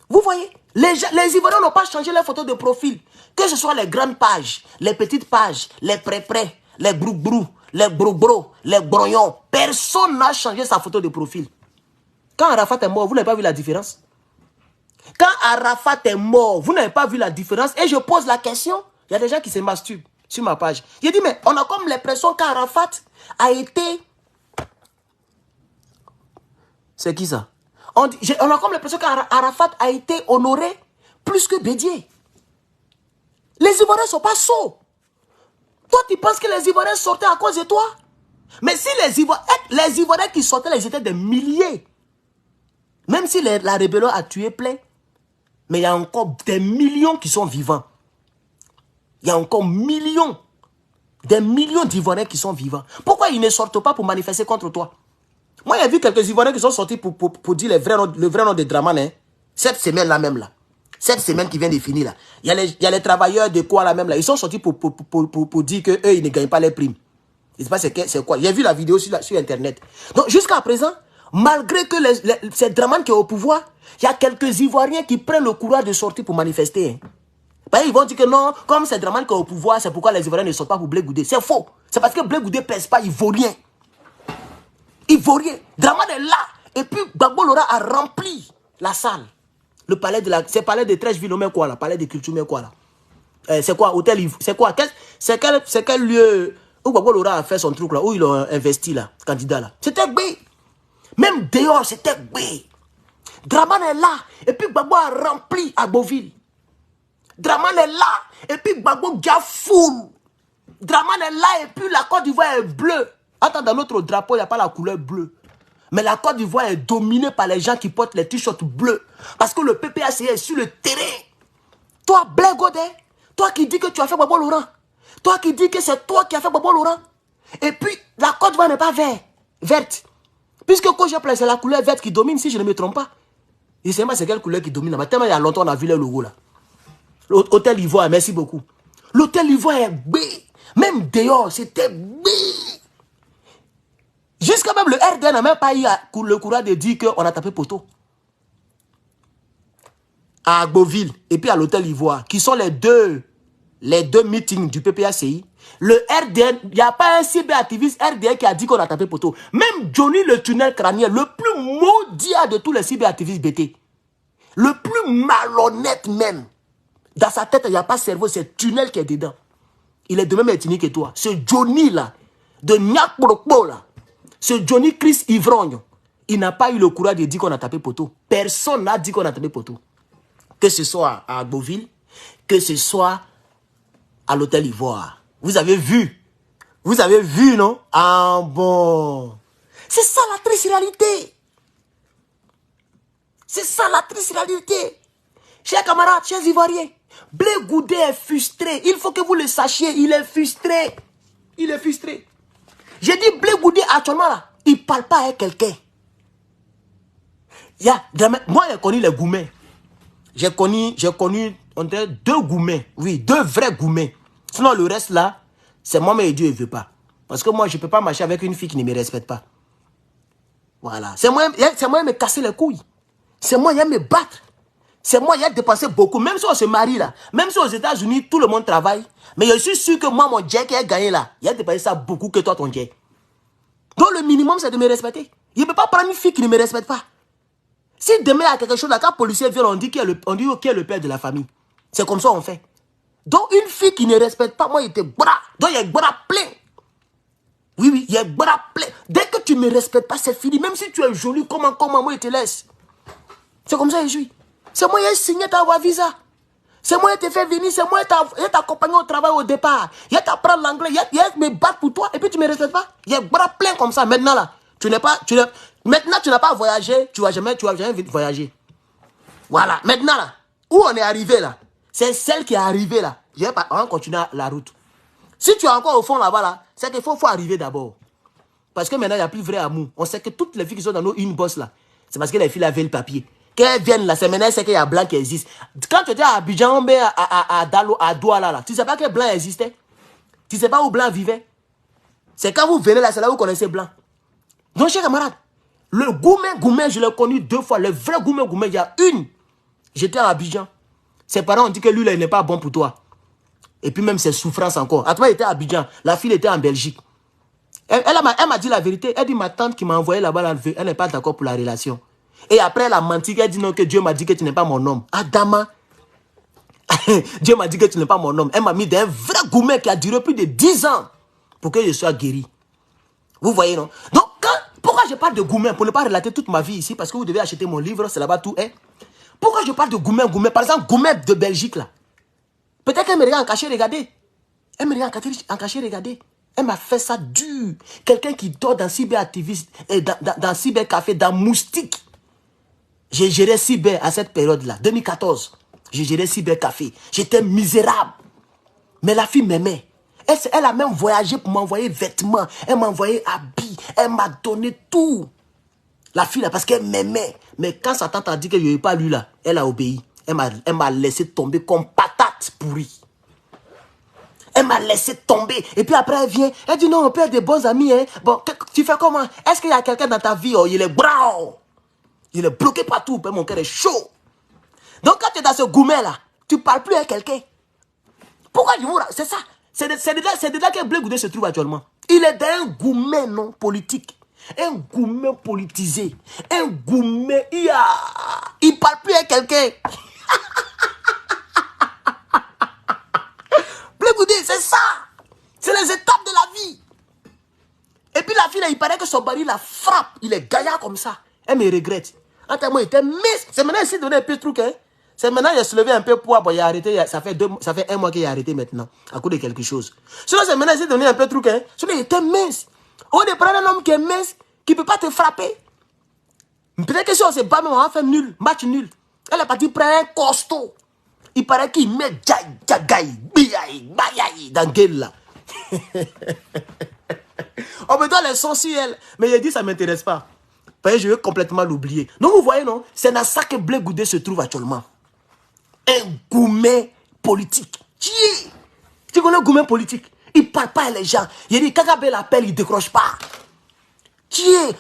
Speaker 1: Vous voyez, les Ivoiriens n'ont pas changé leur photo de profil. Que ce soit les grandes pages, les petites pages, les pré-pré, les brou-brou, les bro-bro, les brognons. Personne n'a changé sa photo de profil. Quand Arafat est mort, vous n'avez pas vu la différence? Quand Arafat est mort, vous n'avez pas vu la différence? Et je pose la question. Il y a des gens qui se masturbent sur ma page. J'ai dit, mais on a comme l'impression qu'Arafat a été... C'est qui ça? On a comme l'impression qu'Arafat a été honoré plus que Bédier. Les Ivoiriens ne sont pas sots. Toi, tu penses que les Ivoiriens sortaient à cause de toi? Mais si les Ivoiriens qui sortaient, ils étaient des milliers. Même si la rébellion a tué plein, mais il y a encore des millions qui sont vivants. Il y a encore des millions d'Ivoiriens qui sont vivants. Pourquoi ils ne sortent pas pour manifester contre toi? Moi, j'ai vu quelques Ivoiriens qui sont sortis pour dire le vrai nom de Draman. Hein. Cette semaine-là même là. Cette semaine qui vient de finir là. Il y a les travailleurs de quoi là même là. Ils sont sortis pour dire qu'eux, ils ne gagnent pas les primes. Je ne sais pas c'est quoi. J'ai vu la vidéo sur Internet. Donc, jusqu'à présent, malgré que c'est Draman qui est au pouvoir, il y a quelques Ivoiriens qui prennent le courage de sortir pour manifester. Hein. Ils vont dire que non, comme c'est Draman qui est au pouvoir, c'est pourquoi les Ivoiriens ne sortent pas pour Blé Goudé. C'est faux. C'est parce que Blé Goudé ne pèse pas, il vaut rien. Il vaut rien. Draman est là. Et puis Gbagbo Lora a rempli la salle. Le palais de la... C'est palais de Trècheville, mais quoi là? Palais de culture, mais quoi là? C'est quoi? Hôtel Yves? C'est quoi? C'est quel lieu où Gbagbo Lora a fait son truc là? Où il a investi là? Candidat là? C'était bé. Même dehors, c'était bé. Draman est là. Et puis Gbagbo a rempli à Beauville. Draman est là. Et puis Gbagbo Gafoul. Draman est là. Et puis la Côte d'Ivoire est bleue. Attends, dans notre drapeau, il n'y a pas la couleur bleue. Mais la Côte d'Ivoire est dominée par les gens qui portent les t-shirts bleus. Parce que le PPAC est sur le terrain. Toi, Blé Goudé, toi qui dis que tu as fait Gbagbo Laurent. Toi qui dis que c'est toi qui as fait Gbagbo Laurent. Et puis, la Côte d'Ivoire n'est pas verte. Puisque quand j'ai placé la couleur verte qui domine, si je ne me trompe pas. Je ne sais pas c'est quelle couleur qui domine. Mais tellement il y a longtemps, on a vu le logo là. L'hôtel Ivoire, merci beaucoup. L'hôtel Ivoire est bé. Même dehors, c'était bé. Jusqu'à même le RDN n'a même pas eu le courage de dire qu'on a tapé poteau. À Beauville et puis à l'hôtel Ivoire, qui sont les deux les 2 meetings du PPACI, le RDN, il n'y a pas un cyberactiviste RDN qui a dit qu'on a tapé poteau. Même Johnny le tunnel crânien, le plus maudit de tous les cyberactivistes BT, le plus malhonnête même, dans sa tête, il n'y a pas de cerveau, c'est tunnel qui est dedans. Il est de même ethnique que toi. Ce Johnny là, de Nyakpolokpo là, ce Johnny Chris Ivrogne, il n'a pas eu le courage de dire qu'on a tapé poteau. Personne n'a dit qu'on a tapé poteau. Que ce soit à Beauville, que ce soit à l'hôtel Ivoire. Vous avez vu, non? Ah bon. C'est ça la triste réalité. C'est ça la triste réalité. Chers camarades, chers Ivoiriens, Blé Goudé est frustré. Il faut que vous le sachiez, il est frustré. Il est frustré. J'ai dit Blé Goudé actuellement là, il ne parle pas avec quelqu'un. Moi j'ai connu les Goumets. J'ai connu on dirait 2 Goumets. Oui, 2 vrais Goumets. Sinon le reste là, c'est moi mais Dieu ne veut pas. Parce que moi je ne peux pas marcher avec une fille qui ne me respecte pas. Voilà. C'est moi qui me casser les couilles. C'est moi qui me battre. C'est moi qui ai dépensé beaucoup. Même si on se marie là, même si aux États-Unis tout le monde travaille, mais je suis sûr que moi mon Dieu qui a gagné là, il a dépensé ça beaucoup que toi ton Dieu. Donc le minimum c'est de me respecter. Il ne peut pas prendre une fille qui ne me respecte pas. Si demain il y a quelque chose là, quand le policier vient, on dit qui est le père de la famille. C'est comme ça on fait. Donc une fille qui ne respecte pas, moi il te bras. Donc il y a bras plein. Oui, il y a bras plein. Dès que tu ne me respectes pas, c'est fini. Même si tu es joli, comment moi il te laisse. C'est comme ça que je suis. C'est moi qui ai signé ta visa. C'est moi qui t'ai fait venir. C'est moi qui t'ai accompagné au travail au départ. Il a t'apprendre l'anglais. Il a me battre pour toi. Et puis tu ne me respectes pas. Il y a bras plein comme ça. Maintenant là, maintenant tu n'as pas voyagé. Tu vas jamais voyager. Voilà. Maintenant là, où on est arrivé là, c'est celle qui est arrivée là. On va continuer la route. Si tu es encore au fond là-bas là, c'est qu'il faut arriver d'abord. Parce que maintenant il n'y a plus vrai amour. On sait que toutes les filles qui sont dans nos inbox là, c'est parce que les filles avaient le papier. Qu'elles viennent là, c'est maintenant c'est qu'il y a blanc qui existe. Quand tu étais à Abidjan, à Douala là, tu ne sais pas que blanc existait. Tu ne sais pas où blanc vivait. C'est quand vous venez là, c'est là où vous connaissez blanc. Donc chers camarades, le Goumé, je l'ai connu 2 fois. Le vrai Goumé, il y a une. J'étais à Abidjan. Ses parents ont dit que lui là, il n'est pas bon pour toi. Et puis même ses souffrances encore. À toi, il était à Abidjan. La fille était en Belgique. Elle m'a dit la vérité. Elle dit ma tante qui m'a envoyé là-bas, elle n'est pas d'accord pour la relation. Et après, elle a menti, elle dit non, que Dieu m'a dit que tu n'es pas mon homme. Adama. Dieu m'a dit que tu n'es pas mon homme. Elle m'a mis d'un vrai Goumé qui a duré plus de 10 ans pour que je sois guéri. Vous voyez, non? Donc, pourquoi je parle de Goumé? Pour ne pas relater toute ma vie ici, parce que vous devez acheter mon livre, c'est là-bas tout est. Pourquoi je parle de Goumé? Par exemple, Goumé de Belgique, là. Peut-être qu'elle me regarde en caché, regardez. Elle me regarde en caché, regardez. Elle m'a fait ça dur. Quelqu'un qui dort dans cyberactiviste, dans cybercafé, dans moustique. J'ai géré cyber à cette période-là, 2014. J'ai géré cybercafé. J'étais misérable. Mais la fille m'aimait. Elle a même voyagé pour m'envoyer vêtements. Elle m'a envoyé habits. Elle m'a donné tout. La fille là, parce qu'elle m'aimait. Mais quand sa tante a dit que je n'ai pas lu là, elle a obéi. Elle m'a laissé tomber comme patate pourrie. Elle m'a laissé tomber. Et puis après, elle vient. Elle dit non, on peut être des bons amis. Hein. Bon, tu fais comment? Est-ce qu'il y a quelqu'un dans ta vie? Oh, il est brown. Il est bloqué partout. Mon cœur est chaud. Donc quand tu es dans ce Goumé là, tu ne parles plus avec quelqu'un. Pourquoi je vous... C'est ça. C'est de là que Blé Goudé se trouve actuellement. Il est dans un Goumé non politique. Un Goumé politisé. Un Goumé... Il ne parle plus avec quelqu'un. Blé Goudé, c'est ça. C'est les étapes de la vie. Et puis la fille, là, il paraît que son mari la frappe. Il est gaillard comme ça. Elle me regrette. Attends, moi, il était mince. C'est maintenant ici donné un peu de truc. Hein? C'est maintenant il a soulevé un peu de poids. Bon, il a arrêté. Ça fait 1 mois qu'il a arrêté maintenant. À cause de quelque chose. Sinon, c'est maintenant ici donné un peu de truc. Hein? Sinon, il était mince. On est prendre un homme qui est mince, qui ne peut pas te frapper. Peut-être que si on se bat, on va faire nul. Match nul. Elle est partie prendre un costaud. Il paraît qu'il met jagaï, biaï, dans gueule là. On me donne les sons sur elle. Mais il dit ça ne m'intéresse pas. Parce que je vais complètement l'oublier. Donc vous voyez, non? C'est dans ça que Blé Goudé se trouve actuellement. Un Goumé politique. Tu connais un Goumé politique? Il ne parle pas à les gens. Il dit, Kagame l'appelle, il ne décroche pas.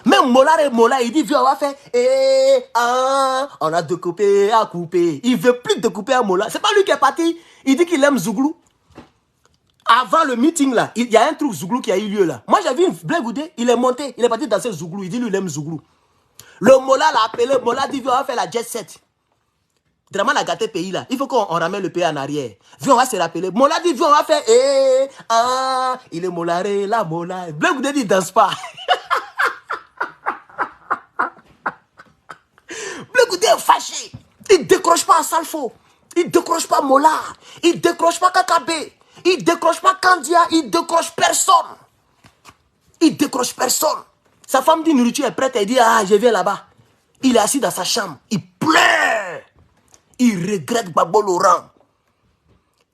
Speaker 1: Même Mola, il dit, viens, on va faire. On a découpé à couper. Il ne veut plus découper à Mola. C'est pas lui qui est parti. Il dit qu'il aime Zouglou. Avant le meeting là, il y a un truc Zouglou qui a eu lieu là. Moi j'ai vu Blé Goudé, il est monté, il est parti danser Zouglou. Il dit lui il aime Zouglou. Le Mola l'a appelé, Mola dit viens on va faire la jet set. Draman a gâté le pays là. Il faut qu'on ramène le pays en arrière. Viens on va se rappeler. Mola dit viens on va faire il est Molaré, la Mola. Blé Goudé dit il danse pas. Blé Goudé est fâché. Il décroche pas à Salfo. Il décroche pas Mola. Il décroche pas Kakabé. Il décroche pas Kandia. Il décroche personne. Il décroche personne. Sa femme dit nourriture est prête. Elle dit ah je viens là-bas. Il est assis dans sa chambre. Il pleure. Il regrette Gbagbo Laurent.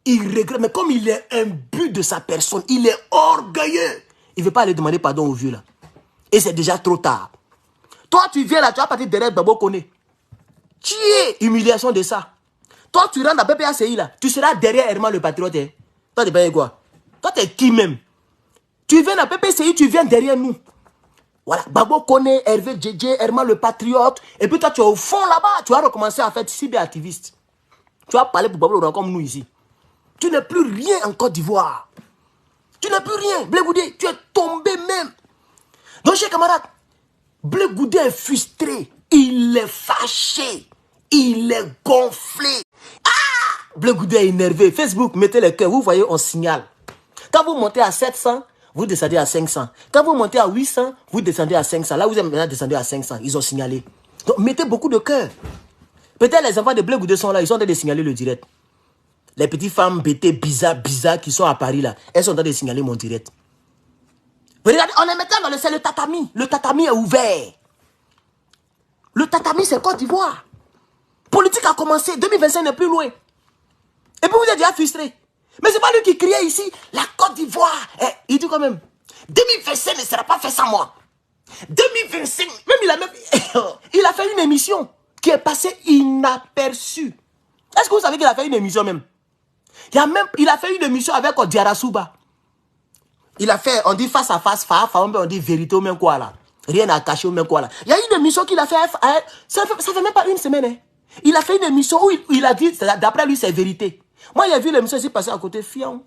Speaker 1: Il regrette. Mais comme il est imbu de sa personne, il est orgueilleux. Il ne veut pas aller demander pardon au vieux là. Et c'est déjà trop tard. Toi tu viens là, tu vas partir derrière Gbagbo Koné. Tu es humiliation de ça. Toi, tu rentres à PPACI là, tu seras derrière Herman le patriote. Hein. Toi, tu es quoi? Toi, tu es qui même? Tu viens à PPCI, tu viens derrière nous. Voilà, Gbagbo Koné, Hervé Djedje, Herman le patriote. Et puis toi, tu es au fond là-bas. Tu vas recommencer à faire cyber-activiste. Tu vas parler pour Gbagbo Laurent comme nous ici. Tu n'es plus rien en Côte d'Ivoire. Tu n'es plus rien. Blé Goudé, tu es tombé même. Donc, chers camarades, Blé Goudé est frustré. Il est fâché. Il est gonflé. Ah! Blé Goudé est énervé. Facebook, mettez le cœur. Vous voyez, on signale. Quand vous montez à 700, vous descendez à 500. Quand vous montez à 800, vous descendez à 500. Là, vous êtes maintenant descendu à 500. Ils ont signalé. Donc, mettez beaucoup de cœur. Peut-être les enfants de Blé Goudé sont là. Ils sont en train de signaler le direct. Les petites femmes bêtées, bizarres qui sont à Paris là. Elles sont en train de signaler mon direct. Regardez, on est maintenant dans le tatami. Le tatami est ouvert. Le tatami, c'est Côte d'Ivoire. Politique a commencé, 2025 n'est plus loin. Et puis vous êtes déjà frustré. Mais c'est pas lui qui criait ici, la Côte d'Ivoire. Il dit quand même, 2025 ne sera pas fait sans moi. 2025, même il a fait une émission qui est passée inaperçue. Est-ce que vous savez qu'il a fait une émission même? Il a fait une émission avec Diara Souba. Il a fait, on dit face à face, on dit vérité ou même quoi là. Rien à cacher ou même quoi là. Il y a une émission qu'il a fait, ça fait même pas une semaine. Hein. Il a fait une émission où il a dit, d'après lui, c'est vérité. Moi, j'ai vu l'émission ici passer à côté, fiant.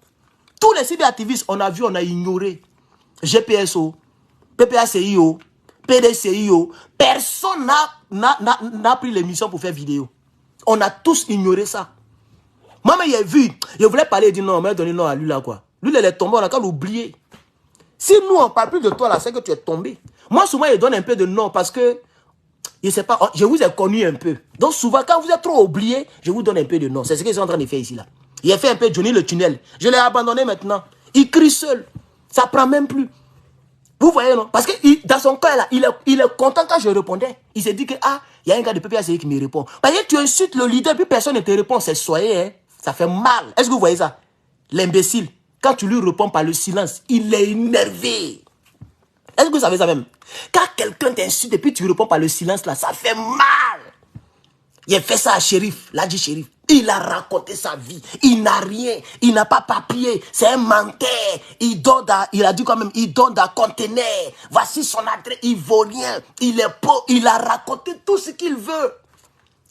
Speaker 1: Tous les cyberactivistes, on a vu, on a ignoré. GPSO, PPACIO, PDCIO. Personne n'a pris l'émission pour faire vidéo. On a tous ignoré ça. Moi, j'ai vu, je voulais parler, il dit non, mais donner non à lui là, quoi. Lui, il est tombé, on a qu'à l'oublier. Si nous, on ne parle plus de toi là, c'est que tu es tombé. Moi, souvent, il donne un peu de non parce que, je ne sais pas, je vous ai connu un peu. Donc, souvent, quand vous êtes trop oublié, je vous donne un peu de non. C'est ce qu'ils sont en train de faire ici là. Il a fait un peu Johnny le tunnel. Je l'ai abandonné maintenant. Il crie seul. Ça ne prend même plus. Vous voyez, non? Parce que dans son cœur là, il est content quand je répondais. Il s'est dit que, ah, il y a un gars de PPACI qui me répond. Parce que tu insultes le leader, puis personne ne te répond. C'est soyez, hein. Ça fait mal. Est-ce que vous voyez ça? L'imbécile. Quand tu lui réponds par le silence, il est énervé. Est-ce que vous savez ça même? Quand quelqu'un t'insulte et puis tu réponds par le silence là, ça fait mal. Il a fait ça à Shérif, l'a dit Shérif. Il a raconté sa vie. Il n'a rien. Il n'a pas papier. C'est un menteur. Il a dit quand même, il donne un conteneur. Voici son adresse. Il vaut rien. Il est pauvre. Il a raconté tout ce qu'il veut.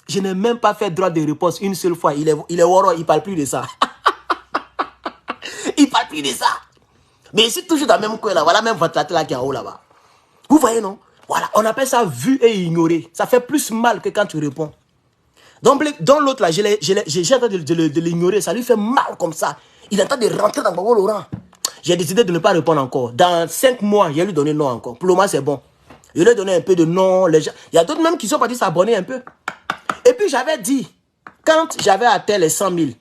Speaker 1: Je n'ai même pas fait droit de réponse une seule fois. Il est woro, il ne parle plus de ça. Il ne parle plus de ça. Mais ici, toujours dans le même coin là, voilà même ventilateur là qui est en haut là-bas. Vous voyez, non? Voilà, on appelle ça vu et ignoré. Ça fait plus mal que quand tu réponds. Donc, dans l'autre là, j'ai en train de l'ignorer. Ça lui fait mal comme ça. Il est en train de rentrer dans Gbagbo Laurent. J'ai décidé de ne pas répondre encore. Dans 5 mois, je vais lui donner non encore. Pour le moment, c'est bon. Je lui ai donné un peu de non. Il y a d'autres même qui sont partis s'abonner un peu. Et puis, j'avais dit, quand j'avais atteint les 100 000,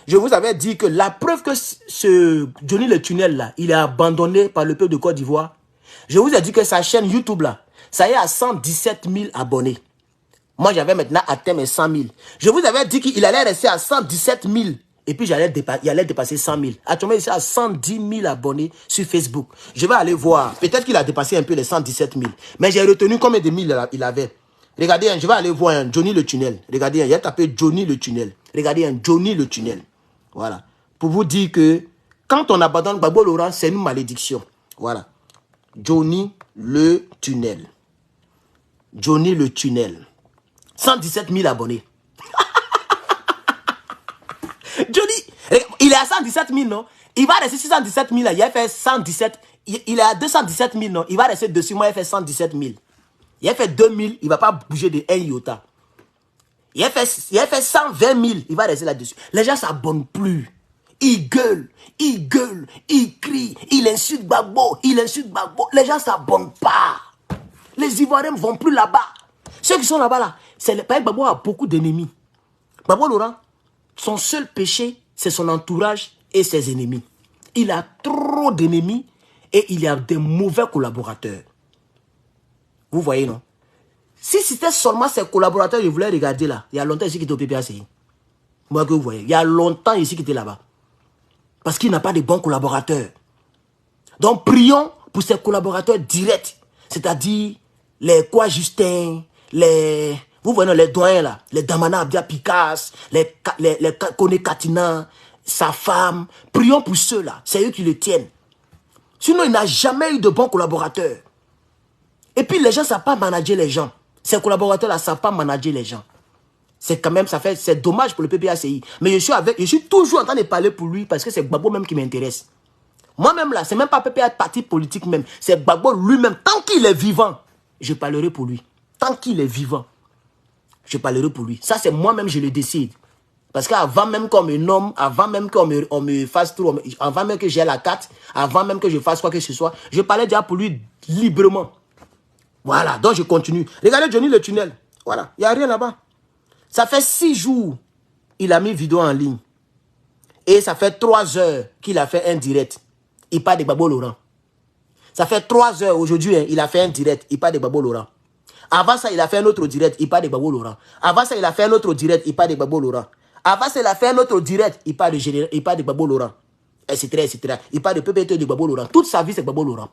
Speaker 1: je vous avais dit que la preuve que ce Johnny le tunnel là, il est abandonné par le peuple de Côte d'Ivoire. Je vous ai dit que sa chaîne YouTube là, ça y est à 117 000 abonnés. Moi, j'avais maintenant atteint mes 100 000. Je vous avais dit qu'il allait rester à 117 000. Et puis, il allait dépasser 100 000. Actuellement, il est à 110 000 abonnés sur Facebook. Je vais aller voir. Peut-être qu'il a dépassé un peu les 117 000. Mais j'ai retenu combien de mille il avait. Regardez, je vais aller voir Johnny le tunnel. Regardez, il a tapé Johnny le tunnel. Regardez, Johnny le tunnel. Voilà. Pour vous dire que quand on abandonne Gbagbo Laurent, c'est une malédiction. Voilà. Johnny le tunnel. Johnny le tunnel. 117 000 abonnés. Johnny, il est à 617 000, non? Il va rester 617 000, là. Il a fait 117. Il est à 217 000, non? Il va rester dessus. Moi, il a fait 117 000. Il a fait 2 000. Il ne va pas bouger de 1 iota. Il a fait 120 000. Il va rester là-dessus. Les gens ne s'abonnent plus. Ils gueulent. Ils gueulent. Ils crient. Ils insultent Gbagbo. Ils insultent Gbagbo. Les gens ne s'abonnent pas. Les Ivoiriens ne vont plus là-bas. Ceux qui sont là-bas, là, c'est le pays. Gbagbo a beaucoup d'ennemis. Gbagbo Laurent, son seul péché, c'est son entourage et ses ennemis. Il a trop d'ennemis et il a des mauvais collaborateurs. Vous voyez, non? Si c'était seulement ses collaborateurs, je voulais regarder là. Il y a longtemps ici qu'il était au PPACI. Moi que vous voyez, il y a longtemps ici qu'il était là-bas. Parce qu'il n'a pas de bons collaborateurs. Donc prions pour ses collaborateurs directs. C'est-à-dire les quoi Justin, les... Vous voyez, les doyens là, les Damana Abdia Picasse, les Kone Katina, sa femme. Prions pour ceux-là. C'est eux qui le tiennent. Sinon, il n'a jamais eu de bons collaborateurs. Et puis, les gens ne savent pas manager les gens. Ces collaborateurs-là ne savent pas manager les gens. C'est quand même, c'est dommage pour le PPACI. Mais je suis toujours en train de parler pour lui parce que c'est Gbagbo même qui m'intéresse. Moi-même là, c'est même pas PPA parti politique même. C'est Gbagbo lui-même. Tant qu'il est vivant, je parlerai pour lui. Tant qu'il est vivant, je parlerai pour lui. Ça, c'est moi-même, je le décide. Parce qu'avant même qu'on me nomme, avant même qu'on me fasse tout, avant même que j'ai la carte, avant même que je fasse quoi que ce soit, je parlais déjà pour lui librement. Voilà, donc je continue. Regardez Johnny le tunnel. Voilà, il n'y a rien là-bas. Ça fait 6 jours, il a mis vidéo en ligne. Et ça fait 3 heures qu'il a fait un direct. Il parle de Gbagbo Laurent. Ça fait 3 heures aujourd'hui, hein, il a fait un direct. Il parle de Gbagbo Laurent. Avant ça, il a fait un autre direct. Il parle de Gbagbo Laurent. Avant ça, il a fait un autre direct. Il parle de Gbagbo Laurent. Avant ça, il a fait un autre direct. Il parle de Gbagbo Laurent. Etc., etc. Il parle de PPT de Gbagbo Laurent. Toute sa vie, c'est Gbagbo Laurent.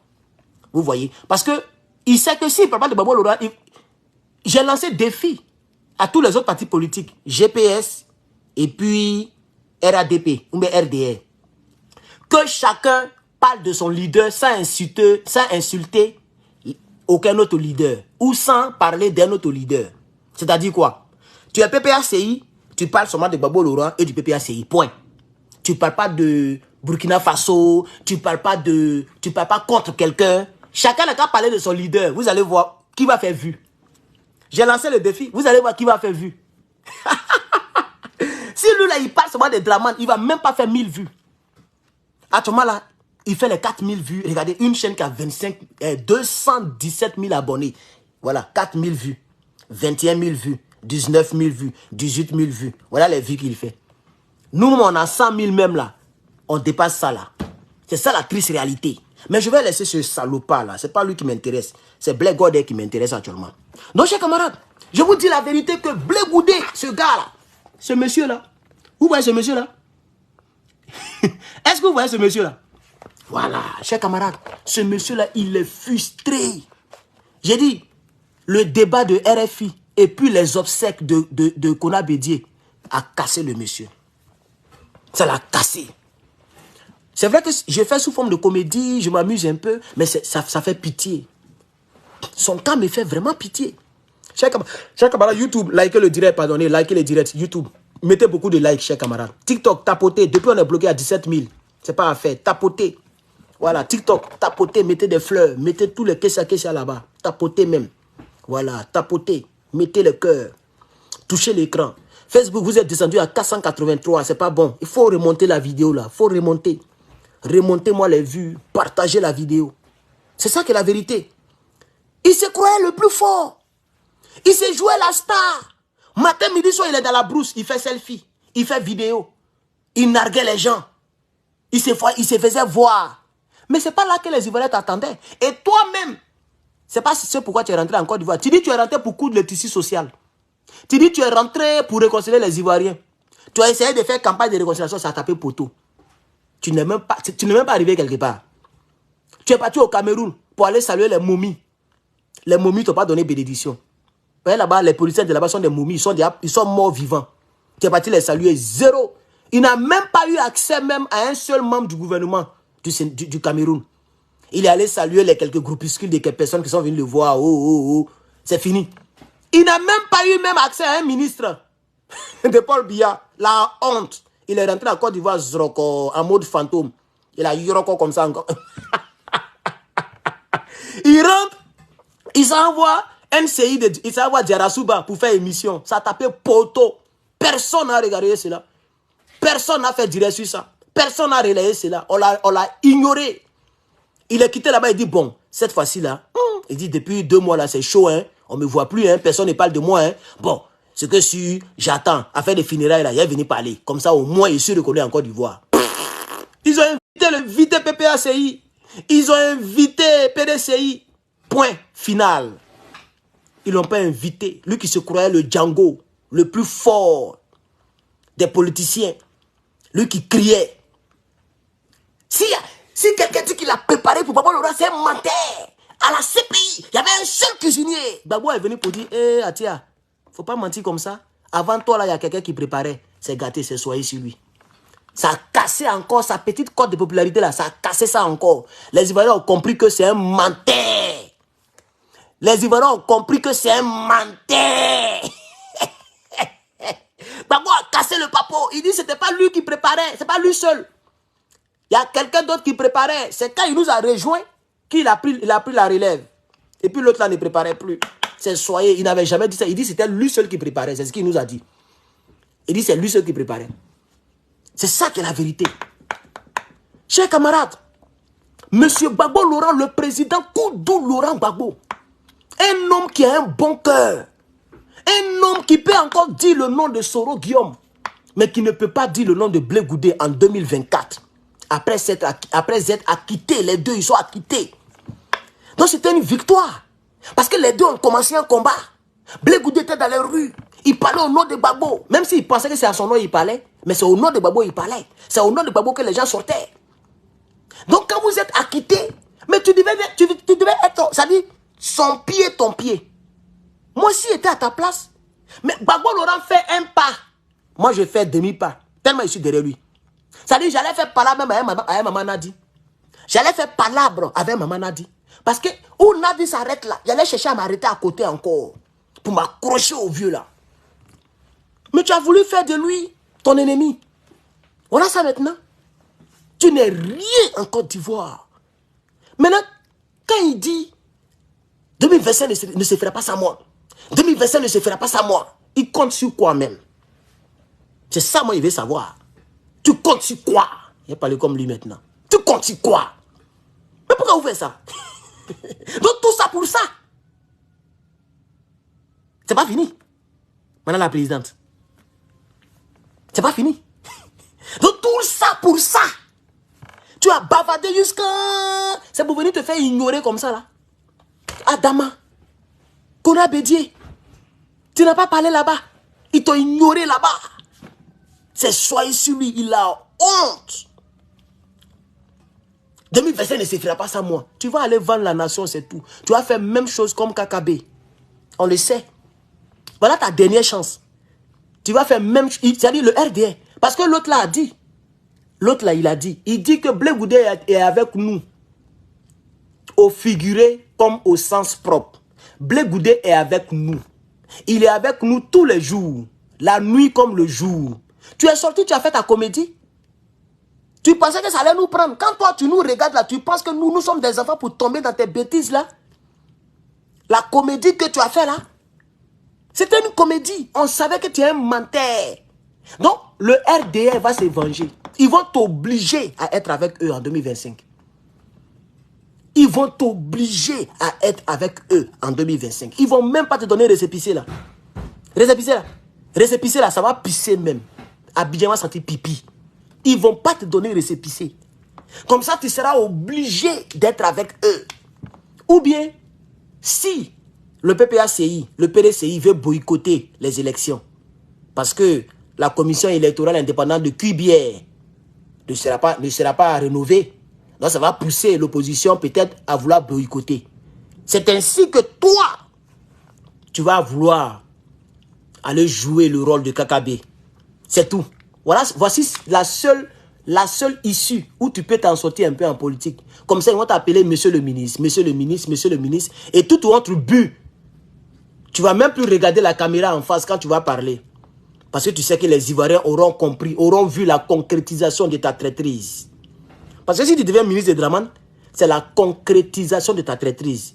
Speaker 1: Vous voyez? Parce que il sait que s'il ne parle pas de Gbagbo Laurent, j'ai lancé défi à tous les autres partis politiques. GPS et puis RADP ou bien RDR. Que chacun parle de son leader sans insulter aucun autre leader ou sans parler d'un autre leader. C'est-à-dire quoi? Tu es PPACI, tu parles seulement de Gbagbo Laurent et du PPACI. Point. Tu ne parles pas de Burkina Faso, tu ne parles pas contre quelqu'un. Chacun n'a qu'à parler de son leader. Vous allez voir qui va faire vue. J'ai lancé le défi. Vous allez voir qui va faire vue. Si lui là, il parle seulement de Draman, il ne va même pas faire 1000 vues. À ce moment-là, il fait les 4000 vues. Regardez, une chaîne qui a 217 000 abonnés. Voilà, 4000 vues. 21 000 vues. 19 000 vues. 18 000 vues. Voilà les vues qu'il fait. Nous, on a 100 000 même là. On dépasse ça là. C'est ça la triste réalité. Mais je vais laisser ce salopard là. C'est pas lui qui m'intéresse. C'est Blé Goudé qui m'intéresse actuellement. Donc, chers camarades, je vous dis la vérité que Blé Goudé, ce gars là, ce monsieur là, vous voyez ce monsieur là? Est-ce que vous voyez ce monsieur là? Voilà, chers camarades, ce monsieur là, il est frustré. J'ai dit, le débat de RFI et puis les obsèques de Kona Bédié a cassé le monsieur. Ça l'a cassé. C'est vrai que je fais sous forme de comédie, je m'amuse un peu, mais ça fait pitié. Son cas me fait vraiment pitié. Chers camarades, YouTube, likez le direct, pardonnez, likez le direct, YouTube. Mettez beaucoup de likes, chers camarades. TikTok, tapotez. Depuis, on est bloqué à 17 000. C'est pas à faire. Tapotez. Voilà, TikTok, tapotez, mettez des fleurs, mettez tous les kessia là-bas. Tapotez même. Voilà, tapotez. Mettez le cœur. Touchez l'écran. Facebook, vous êtes descendu à 483, c'est pas bon. Il faut remonter la vidéo là. Il faut remonter. Remontez-moi les vues. Partagez la vidéo. C'est ça qui est la vérité. Il se croyait le plus fort. Il s'est joué la star. Matin, midi, soir, il est dans la brousse. Il fait selfie. Il fait vidéo. Il narguait les gens. Il se faisait voir. Mais ce n'est pas là que les Ivoiriens t'attendaient. Et toi-même, c'est pas ce pourquoi tu es rentré en Côte d'Ivoire. Tu dis que tu es rentré pour coudre le tissu social. Tu dis que tu es rentré pour réconcilier les Ivoiriens. Tu as essayé de faire campagne de réconciliation, ça a tapé poteau. Tu n'es même pas arrivé quelque part. Tu es parti au Cameroun pour aller saluer les momies. Les momies ne t'ont pas donné bénédiction. Là-bas, les policiers de là-bas sont des momies. Ils sont morts vivants. Tu es parti les saluer. Zéro. Il n'a même pas eu accès même à un seul membre du gouvernement du Cameroun. Il est allé saluer les quelques groupuscules de quelques personnes qui sont venues le voir. Oh. C'est fini. Il n'a même pas eu même accès à un ministre de Paul Biya. La honte. Il est rentré à Côte d'Ivoire en mode fantôme. Il a yoroko comme ça encore. Il rentre, il s'envoie NCI, il s'envoie Djarasuba pour faire émission. Ça a tapé poteau. Personne n'a regardé cela. Personne n'a fait direct sur ça. Personne n'a relayé cela. On l'a ignoré. Il est quitté là-bas, il dit, bon, cette fois-ci là, il dit, depuis 2 mois là, c'est chaud, hein. On ne me voit plus, hein. Personne ne parle de moi, hein. Bon, ce que si j'attends à faire des funérailles là, il est venu parler. Comme ça, au moins, il suis reconnu en Côte d'Ivoire. Ils ont invité PPACI. Ils ont invité PDCI. Point final. Ils l'ont pas invité. Lui qui se croyait le Django, le plus fort des politiciens. Lui qui criait. Si quelqu'un dit qu'il a préparé pour Gbagbo Laurent, c'est un menteur. À la CPI, il y avait un seul cuisinier. Gbagbo est venu pour dire, Atia, faut pas mentir comme ça. Avant toi, là, il y a quelqu'un qui préparait. C'est gâté, c'est soigné sur lui. Ça a cassé encore sa petite cote de popularité là. Ça a cassé ça encore. Les Ivoiriens ont compris que c'est un menteur. Les Ivoiriens ont compris que c'est un menteur. Gbagbo a cassé le papo. Il dit que ce n'était pas lui qui préparait. C'est pas lui seul. Il y a quelqu'un d'autre qui préparait. C'est quand il nous a rejoint qu'il a pris la relève. Et puis l'autre là ne préparait plus. C'est soyez. Il n'avait jamais dit ça. Il dit que c'était lui seul qui préparait. C'est ce qu'il nous a dit. Il dit que c'est lui seul qui préparait. C'est ça qui est la vérité. Chers camarades, Monsieur Gbagbo Laurent, le président Koudou Laurent Gbagbo, un homme qui a un bon cœur, un homme qui peut encore dire le nom de Soro Guillaume, mais qui ne peut pas dire le nom de Blé Goudé en 2024. Après être acquittés, les deux, ils sont acquittés. Donc c'était une victoire. Parce que les deux ont commencé un combat. Blé Goudé était dans les rues. Il parlait au nom de Gbagbo. Même s'il pensait que c'est à son nom il parlait. Mais c'est au nom de Gbagbo il parlait. C'est au nom de Gbagbo que les gens sortaient. Donc quand vous êtes acquitté, mais tu devais être, ça dit, son pied, ton pied. Moi aussi j'étais à ta place. Mais Gbagbo Laurent fait un pas. Moi je fais demi-pas. Tellement je suis derrière lui. Ça dit, j'allais faire palabre même avec maman Nadi. J'allais faire palabre avec maman Nadi. Parce que où Nadi s'arrête là, j'allais chercher à m'arrêter à côté encore. Pour m'accrocher au vieux là. Mais tu as voulu faire de lui ton ennemi. Voilà ça maintenant. Tu n'es rien en Côte d'Ivoire. Maintenant, quand il dit 2025 ne se fera pas sans moi. 2025 ne se fera pas sans moi. Il compte sur quoi même? C'est ça moi il veut savoir. Tu comptes sur quoi? Il a parlé comme lui maintenant. Tu comptes sur quoi? Mais pourquoi vous faites ça? Donc tout ça pour ça. C'est pas fini. Madame la présidente. C'est pas fini. Donc tout ça pour ça. Tu as bavardé jusqu'à... C'est pour venir te faire ignorer comme ça là. Adama. Kona Bédier. Tu n'as pas parlé là-bas. Ils t'ont ignoré là-bas. C'est soyez sur lui. Il a honte. 2025 ne se fera pas sans moi. Tu vas aller vendre la nation, c'est tout. Tu vas faire même chose comme KKB. On le sait. Voilà ta dernière chance. Tu vas faire même chose. C'est-à-dire le RDR. Parce que l'autre là a dit. L'autre là, il a dit. Il dit que Blé Goudé est avec nous. Au figuré comme au sens propre. Blé Goudé est avec nous. Il est avec nous tous les jours. La nuit comme le jour. Tu es sorti, tu as fait ta comédie. Tu pensais que ça allait nous prendre. Quand toi, tu nous regardes là, tu penses que nous sommes des enfants pour tomber dans tes bêtises là. La comédie que tu as fait là, c'était une comédie. On savait que tu es un menteur. Donc, le RDR va se venger. Ils vont t'obliger à être avec eux en 2025. Ils vont t'obliger à être avec eux en 2025. Ils vont même pas te donner récépissé là. Récépissé là. Récépissé là, ça va pisser même. Abidjan va sentir pipi. Ils vont pas te donner récépissé. Comme ça, tu seras obligé d'être avec eux. Ou bien, si le PPACI, le PDCI veut boycotter les élections, parce que la commission électorale indépendante de QBR ne sera pas rénovée, donc ça va pousser l'opposition peut-être à vouloir boycotter. C'est ainsi que toi, tu vas vouloir aller jouer le rôle de KKB. C'est tout. Voilà, voici la seule issue où tu peux t'en sortir un peu en politique. Comme ça, ils vont t'appeler monsieur le ministre, monsieur le ministre, monsieur le ministre. Et tout autre but, tu vas même plus regarder la caméra en face quand tu vas parler. Parce que tu sais que les Ivoiriens auront compris, auront vu la concrétisation de ta traîtrise. Parce que si tu deviens ministre de Draman, c'est la concrétisation de ta traîtrise.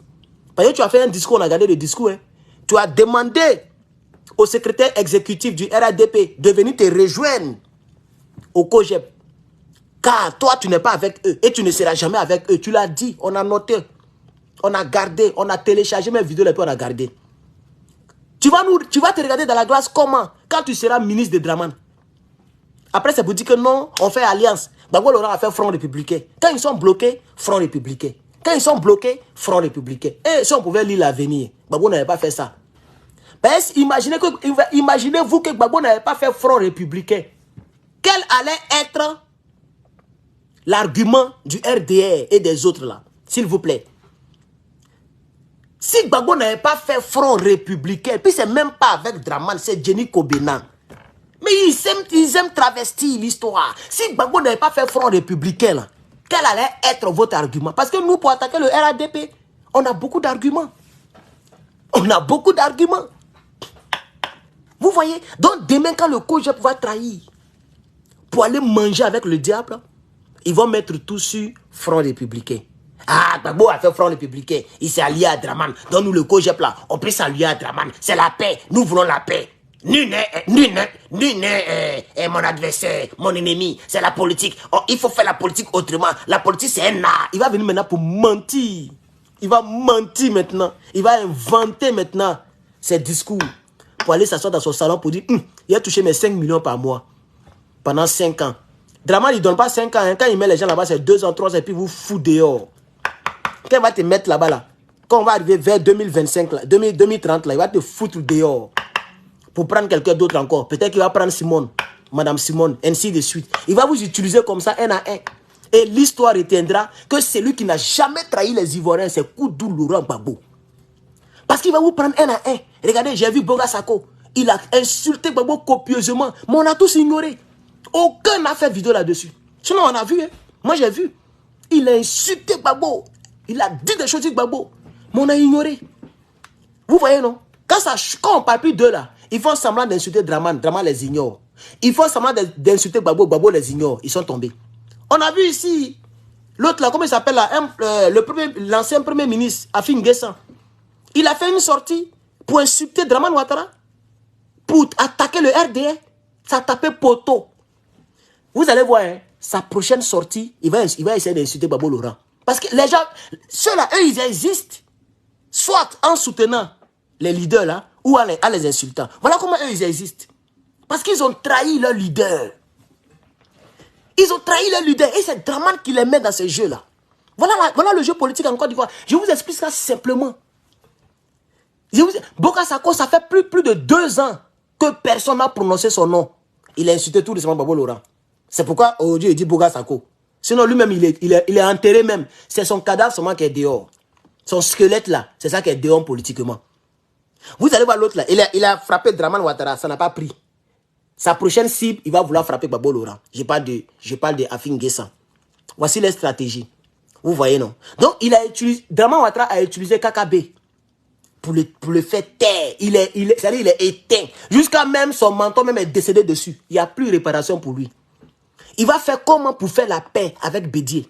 Speaker 1: Parce que tu as fait un discours, on a regardé le discours. Hein. Tu as demandé au secrétaire exécutif du RADP de venir te rejoindre au COGEP. Car toi, tu n'es pas avec eux et tu ne seras jamais avec eux. Tu l'as dit, on a noté, on a gardé, on a téléchargé mes vidéos et puis on a gardé. Tu vas te regarder dans la glace comment? Quand tu seras ministre de Draman. Après, c'est pour dire que non, on fait alliance. Gbagbo Laurent a fait Front républicain. Quand ils sont bloqués, Front républicain. Quand ils sont bloqués, Front républicain. Et si on pouvait lire l'avenir, Gbagbo n'avait pas fait ça. Imaginez-vous que Gbagbo n'avait pas fait Front républicain. Quel allait être l'argument du RDR et des autres là? S'il vous plaît. Si Gbagbo n'avait pas fait Front républicain, puis c'est même pas avec Draman, c'est Jenny Kobena. Mais ils aiment travestir l'histoire. Si Gbagbo n'avait pas fait Front républicain, là, quel allait être votre argument? Parce que nous, pour attaquer le RADP, on a beaucoup d'arguments. On a beaucoup d'arguments. Vous voyez? Donc demain, quand le COGEP va trahir pour aller manger avec le diable, ils vont mettre tout sur Front républicain. Ah, Gbagbo a fait Front républicain. Il s'est allié à Draman. Donc nous, le COGEP là, on peut s'allier à Draman. C'est la paix. Nous voulons la paix. Nul n'est mon adversaire, mon ennemi. C'est la politique. Oh, il faut faire la politique autrement. La politique, c'est un art. Il va venir maintenant pour mentir. Il va mentir maintenant. Il va inventer maintenant ses discours pour aller s'asseoir dans son salon pour dire il a touché mes 5 millions par mois pendant 5 ans. Draman, il ne donne pas 5 ans. Hein. Quand il met les gens là-bas, c'est 2 ans, 3 ans, et puis vous fout dehors. Quand il va te mettre là-bas, là, quand on va arriver vers 2025, là, 2030, là, il va te foutre dehors. Pour prendre quelqu'un d'autre encore. Peut-être qu'il va prendre Simone, Madame Simone, ainsi de suite. Il va vous utiliser comme ça, un à un. Et l'histoire retiendra que celui qui n'a jamais trahi les Ivoiriens, c'est Koudou Laurent Gbagbo. Parce qu'il va vous prendre un à un. Regardez, j'ai vu Boga Sako. Il a insulté Gbagbo copieusement. Mais on a tous ignoré. Aucun n'a fait vidéo là-dessus. Sinon, on a vu. Hein. Moi, j'ai vu. Il a insulté Gbagbo. Il a dit des choses sur Gbagbo. Mais on a ignoré. Vous voyez, non? Quand on ne parle plus d'eux là, ils font semblant d'insulter Draman, Draman les ignore. Ils font semblant d'insulter Gbagbo, Gbagbo les ignore. Ils sont tombés. On a vu ici, l'autre là, comment il s'appelle là, l'ancien premier ministre, Afin Guessan. Il a fait une sortie pour insulter Draman Ouattara, pour attaquer le RDA. Ça a tapé poteau. Vous allez voir, hein, sa prochaine sortie, il va essayer d'insulter Gbagbo Laurent. Parce que les gens, ceux-là, eux, ils existent. Soit en soutenant les leaders là, ou en les insultant. Voilà comment eux, ils existent. Parce qu'ils ont trahi leur leader. Ils ont trahi leur leader. Et c'est Draman qui les met dans ce jeu-là. Voilà le jeu politique en Côte d'Ivoire. Je vous explique ça simplement. Boga Sako, ça fait plus de 2 ans que personne n'a prononcé son nom. Il a insulté tout récemment Gbagbo Laurent. C'est pourquoi aujourd'hui il dit Boga Sako. Sinon lui-même, il est enterré même. C'est son cadavre seulement qui est dehors. Son squelette là, c'est ça qui est dehors politiquement. Vous allez voir l'autre là, il a frappé Draman Ouattara, ça n'a pas pris. Sa prochaine cible, il va vouloir frapper Gbagbo Laurent. Je parle de Afin Guessan. Voici les stratégies. Vous voyez, non? Donc, Draman Ouattara a utilisé KKB pour le faire taire. C'est-à-dire, il est éteint. Jusqu'à même son menton même est décédé dessus. Il n'y a plus de réparation pour lui. Il va faire comment pour faire la paix avec Bédié?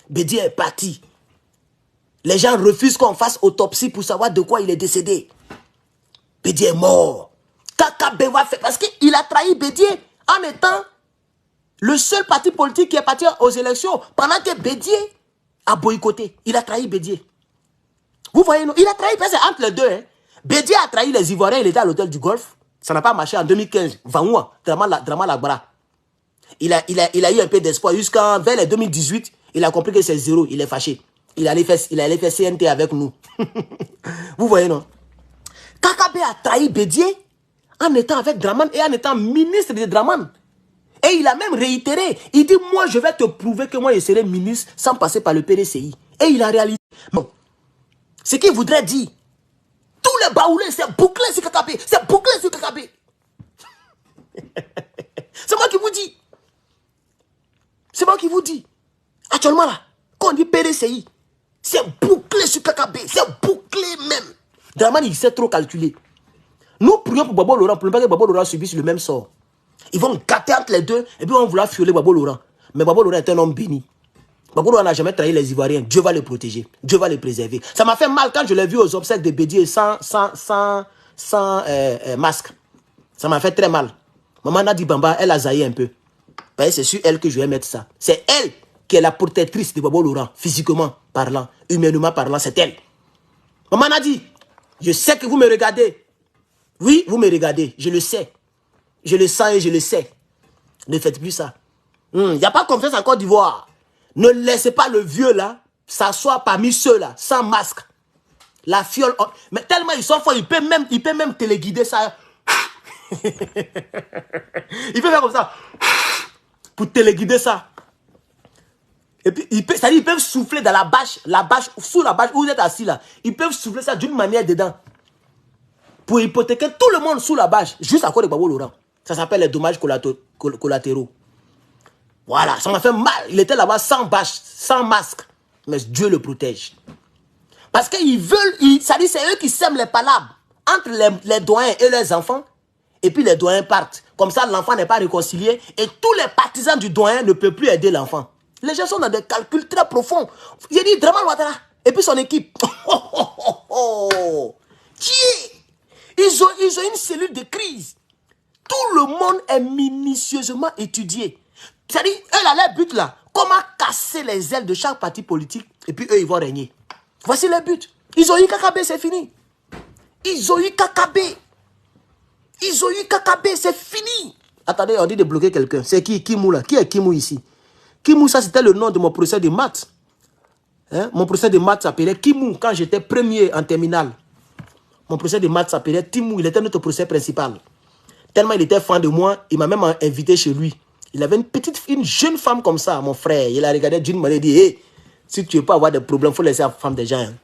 Speaker 1: Bédié est parti. Les gens refusent qu'on fasse autopsie pour savoir de quoi il est décédé. Bédié est mort. KKB va faire... Parce qu'il a trahi Bédié en étant le seul parti politique qui est parti aux élections pendant que Bédié a boycotté. Il a trahi Bédié. Vous voyez, non? Il a trahi, parce que entre les deux, hein, Bédié a trahi les Ivoiriens, il était à l'hôtel du Golfe. Ça n'a pas marché en 2015. Vangoua, Draman Lagbara. Il a eu un peu d'espoir jusqu'en vers les 2018. Il a compris que c'est zéro. Il est fâché. Il allait faire CNT avec nous. Vous voyez, non? KKB a trahi Bédié en étant avec Draman et en étant ministre de Draman. Et il a même réitéré. Il dit, moi, je vais te prouver que moi, je serai ministre sans passer par le PDCI. Et il a réalisé. Bon. Ce qu'il voudrait dire, tous les baoulés, c'est bouclé sur KKB. C'est bouclé sur KKB. C'est moi qui vous dis. C'est moi qui vous dis. Actuellement, là, quand on dit PDCI, c'est bouclé sur KKB. C'est bouclé même. Draman, il sait trop calculer. Nous prions pour Babo Laurent, pour ne pas que Babo Laurent subisse le même sort. Ils vont gâter entre les deux, et puis on va vouloir violer Babo Laurent. Mais Babo Laurent est un homme béni. Babo Laurent n'a jamais trahi les Ivoiriens. Dieu va le protéger. Dieu va le préserver. Ça m'a fait mal quand je l'ai vu aux obsèques de Bédier sans masque. Ça m'a fait très mal. Maman Nadi Bamba, elle a zaillé un peu. C'est sur elle que je vais mettre ça. C'est elle qui est la protectrice de Babo Laurent, physiquement parlant, humainement parlant, c'est elle. Maman Nadi, je sais que vous me regardez. Oui, vous me regardez, je le sais. Je le sens et je le sais. Ne faites plus ça. Il n'y a pas confiance en Côte d'Ivoire. Ne laissez pas le vieux là s'asseoir parmi ceux-là, sans masque. La fiole. Mais tellement ils sont forts, il peut même téléguider ça. Il peut faire comme ça. Pour téléguider ça. Et puis, ils peuvent souffler dans la bâche, sous la bâche où vous êtes assis là. Ils peuvent souffler ça d'une manière dedans. Pour hypothéquer tout le monde sous la bâche, juste à cause de Babo Laurent. Ça s'appelle les dommages collatéraux. Voilà, ça m'a fait mal. Il était là-bas sans bâche, sans masque. Mais Dieu le protège. Parce qu'ils veulent, ça dit c'est eux qui sèment les palabres entre les doyens et leurs enfants. Et puis les doyens partent. Comme ça, l'enfant n'est pas réconcilié. Et tous les partisans du doyen ne peuvent plus aider l'enfant. Les gens sont dans des calculs très profonds. J'ai dit Draman Ouattara. Et puis son équipe. Ils ont une cellule de crise. Tout le monde est minutieusement étudié. C'est-à-dire, eux, là, leur but là, comment casser les ailes de chaque parti politique, et puis eux, ils vont régner. Voici leur but. Ils ont eu KKB, c'est fini. Ils ont eu KKB. Ils ont eu KKB, c'est fini. Attendez, on dit de bloquer quelqu'un. C'est qui, Kimou là? Qui est Kimou ici? Kimou, ça c'était le nom de mon professeur de maths. Hein? Mon professeur de maths s'appelait Kimou quand j'étais premier en terminale. Mon professeur de maths s'appelait Timou, il était notre professeur principal. Tellement il était fan de moi, il m'a même invité chez lui. Il avait une jeune femme comme ça, mon frère. Il a regardé d'une manière et dit, hey, si tu veux pas avoir des problèmes, il faut laisser la femme des gens. Hein.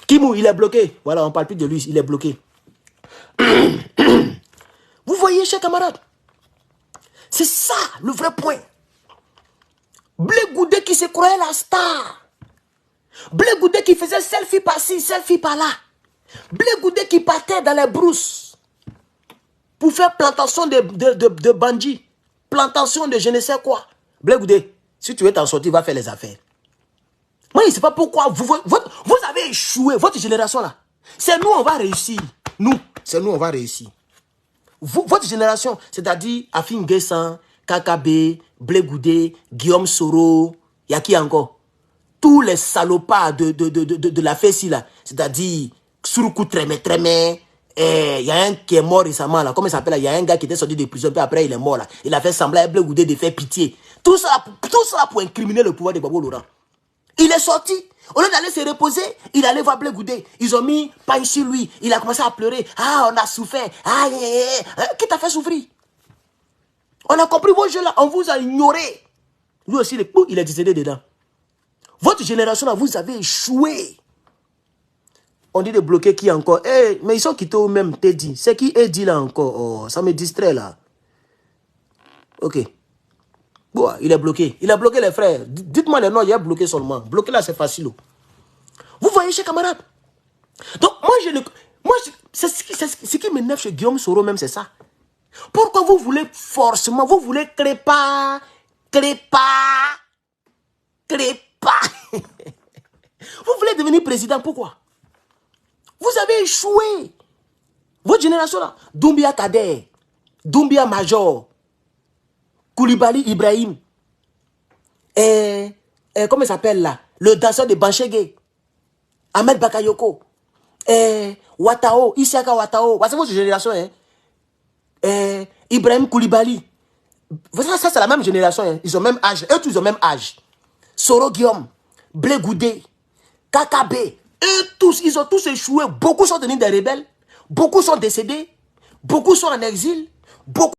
Speaker 1: Kimou, il est bloqué. Voilà, on ne parle plus de lui, il est bloqué. Vous voyez, chers camarades, c'est ça le vrai point. Blé Goudé qui se croyait la star. Blé Goudé qui faisait selfie par-ci, selfie par-là. Blé Goudé qui partait dans les brousses pour faire plantation de bandits, plantation de je ne sais quoi. Blé Goudé, si tu veux t'en sortir, va faire les affaires. Moi, je ne sais pas pourquoi vous avez échoué, votre génération là. C'est nous, on va réussir. Nous, c'est nous, on va réussir. Votre génération, c'est-à-dire Afin Guessan, KKB, Blé Goudé, Guillaume Soro, il y a qui encore? Tous les salopards de la fessie là, c'est-à-dire Suruku Tremé, il y a un qui est mort récemment là, comment il s'appelle là? Il y a un gars qui était sorti de prison, puis après il est mort là. Il a fait semblant à Blé Goudé de faire pitié. Tout ça pour incriminer le pouvoir de Babo Laurent. Il est sorti. Au lieu d'aller se reposer, il allait voir Blé Goudé. Ils ont mis pain sur lui. Il a commencé à pleurer. Ah, on a souffert. Ah, qui t'a fait souffrir? On a compris vos jeux là. On vous a ignoré. Lui aussi, il est décédé dedans. Votre génération là, vous avez échoué. On dit de bloquer qui encore? Hey, mais ils sont quittés eux-mêmes, Teddy. C'est qui Eddie là encore? Oh, ça me distrait là. Ok. Bon, il est bloqué. Il a bloqué les frères. Dites-moi les noms, il a bloqué seulement. Bloquer là, c'est facile. Vous voyez, chers camarades? Donc, c'est ce qui m'énerve chez Guillaume Soro même, c'est ça. Pourquoi vous voulez forcément, vous voulez crépa. Vous voulez devenir président, pourquoi? Vous avez échoué. Votre génération là, Doumbia Kader, Doumbia Major, Koulibaly Ibrahim, comment il s'appelle là? Le danseur de Banchege, Ahmed Bakayoko, Watao, Isiaka Watao. C'est votre génération, hein? Ibrahim Koulibaly. Ça, c'est la même génération, hein? Ils ont même âge. Eux tous, ils ont même âge. Soro Guillaume, Blé Goudé, KKB. Eux tous, ils ont tous échoué. Beaucoup sont devenus des rebelles. Beaucoup sont décédés. Beaucoup sont en exil. Beaucoup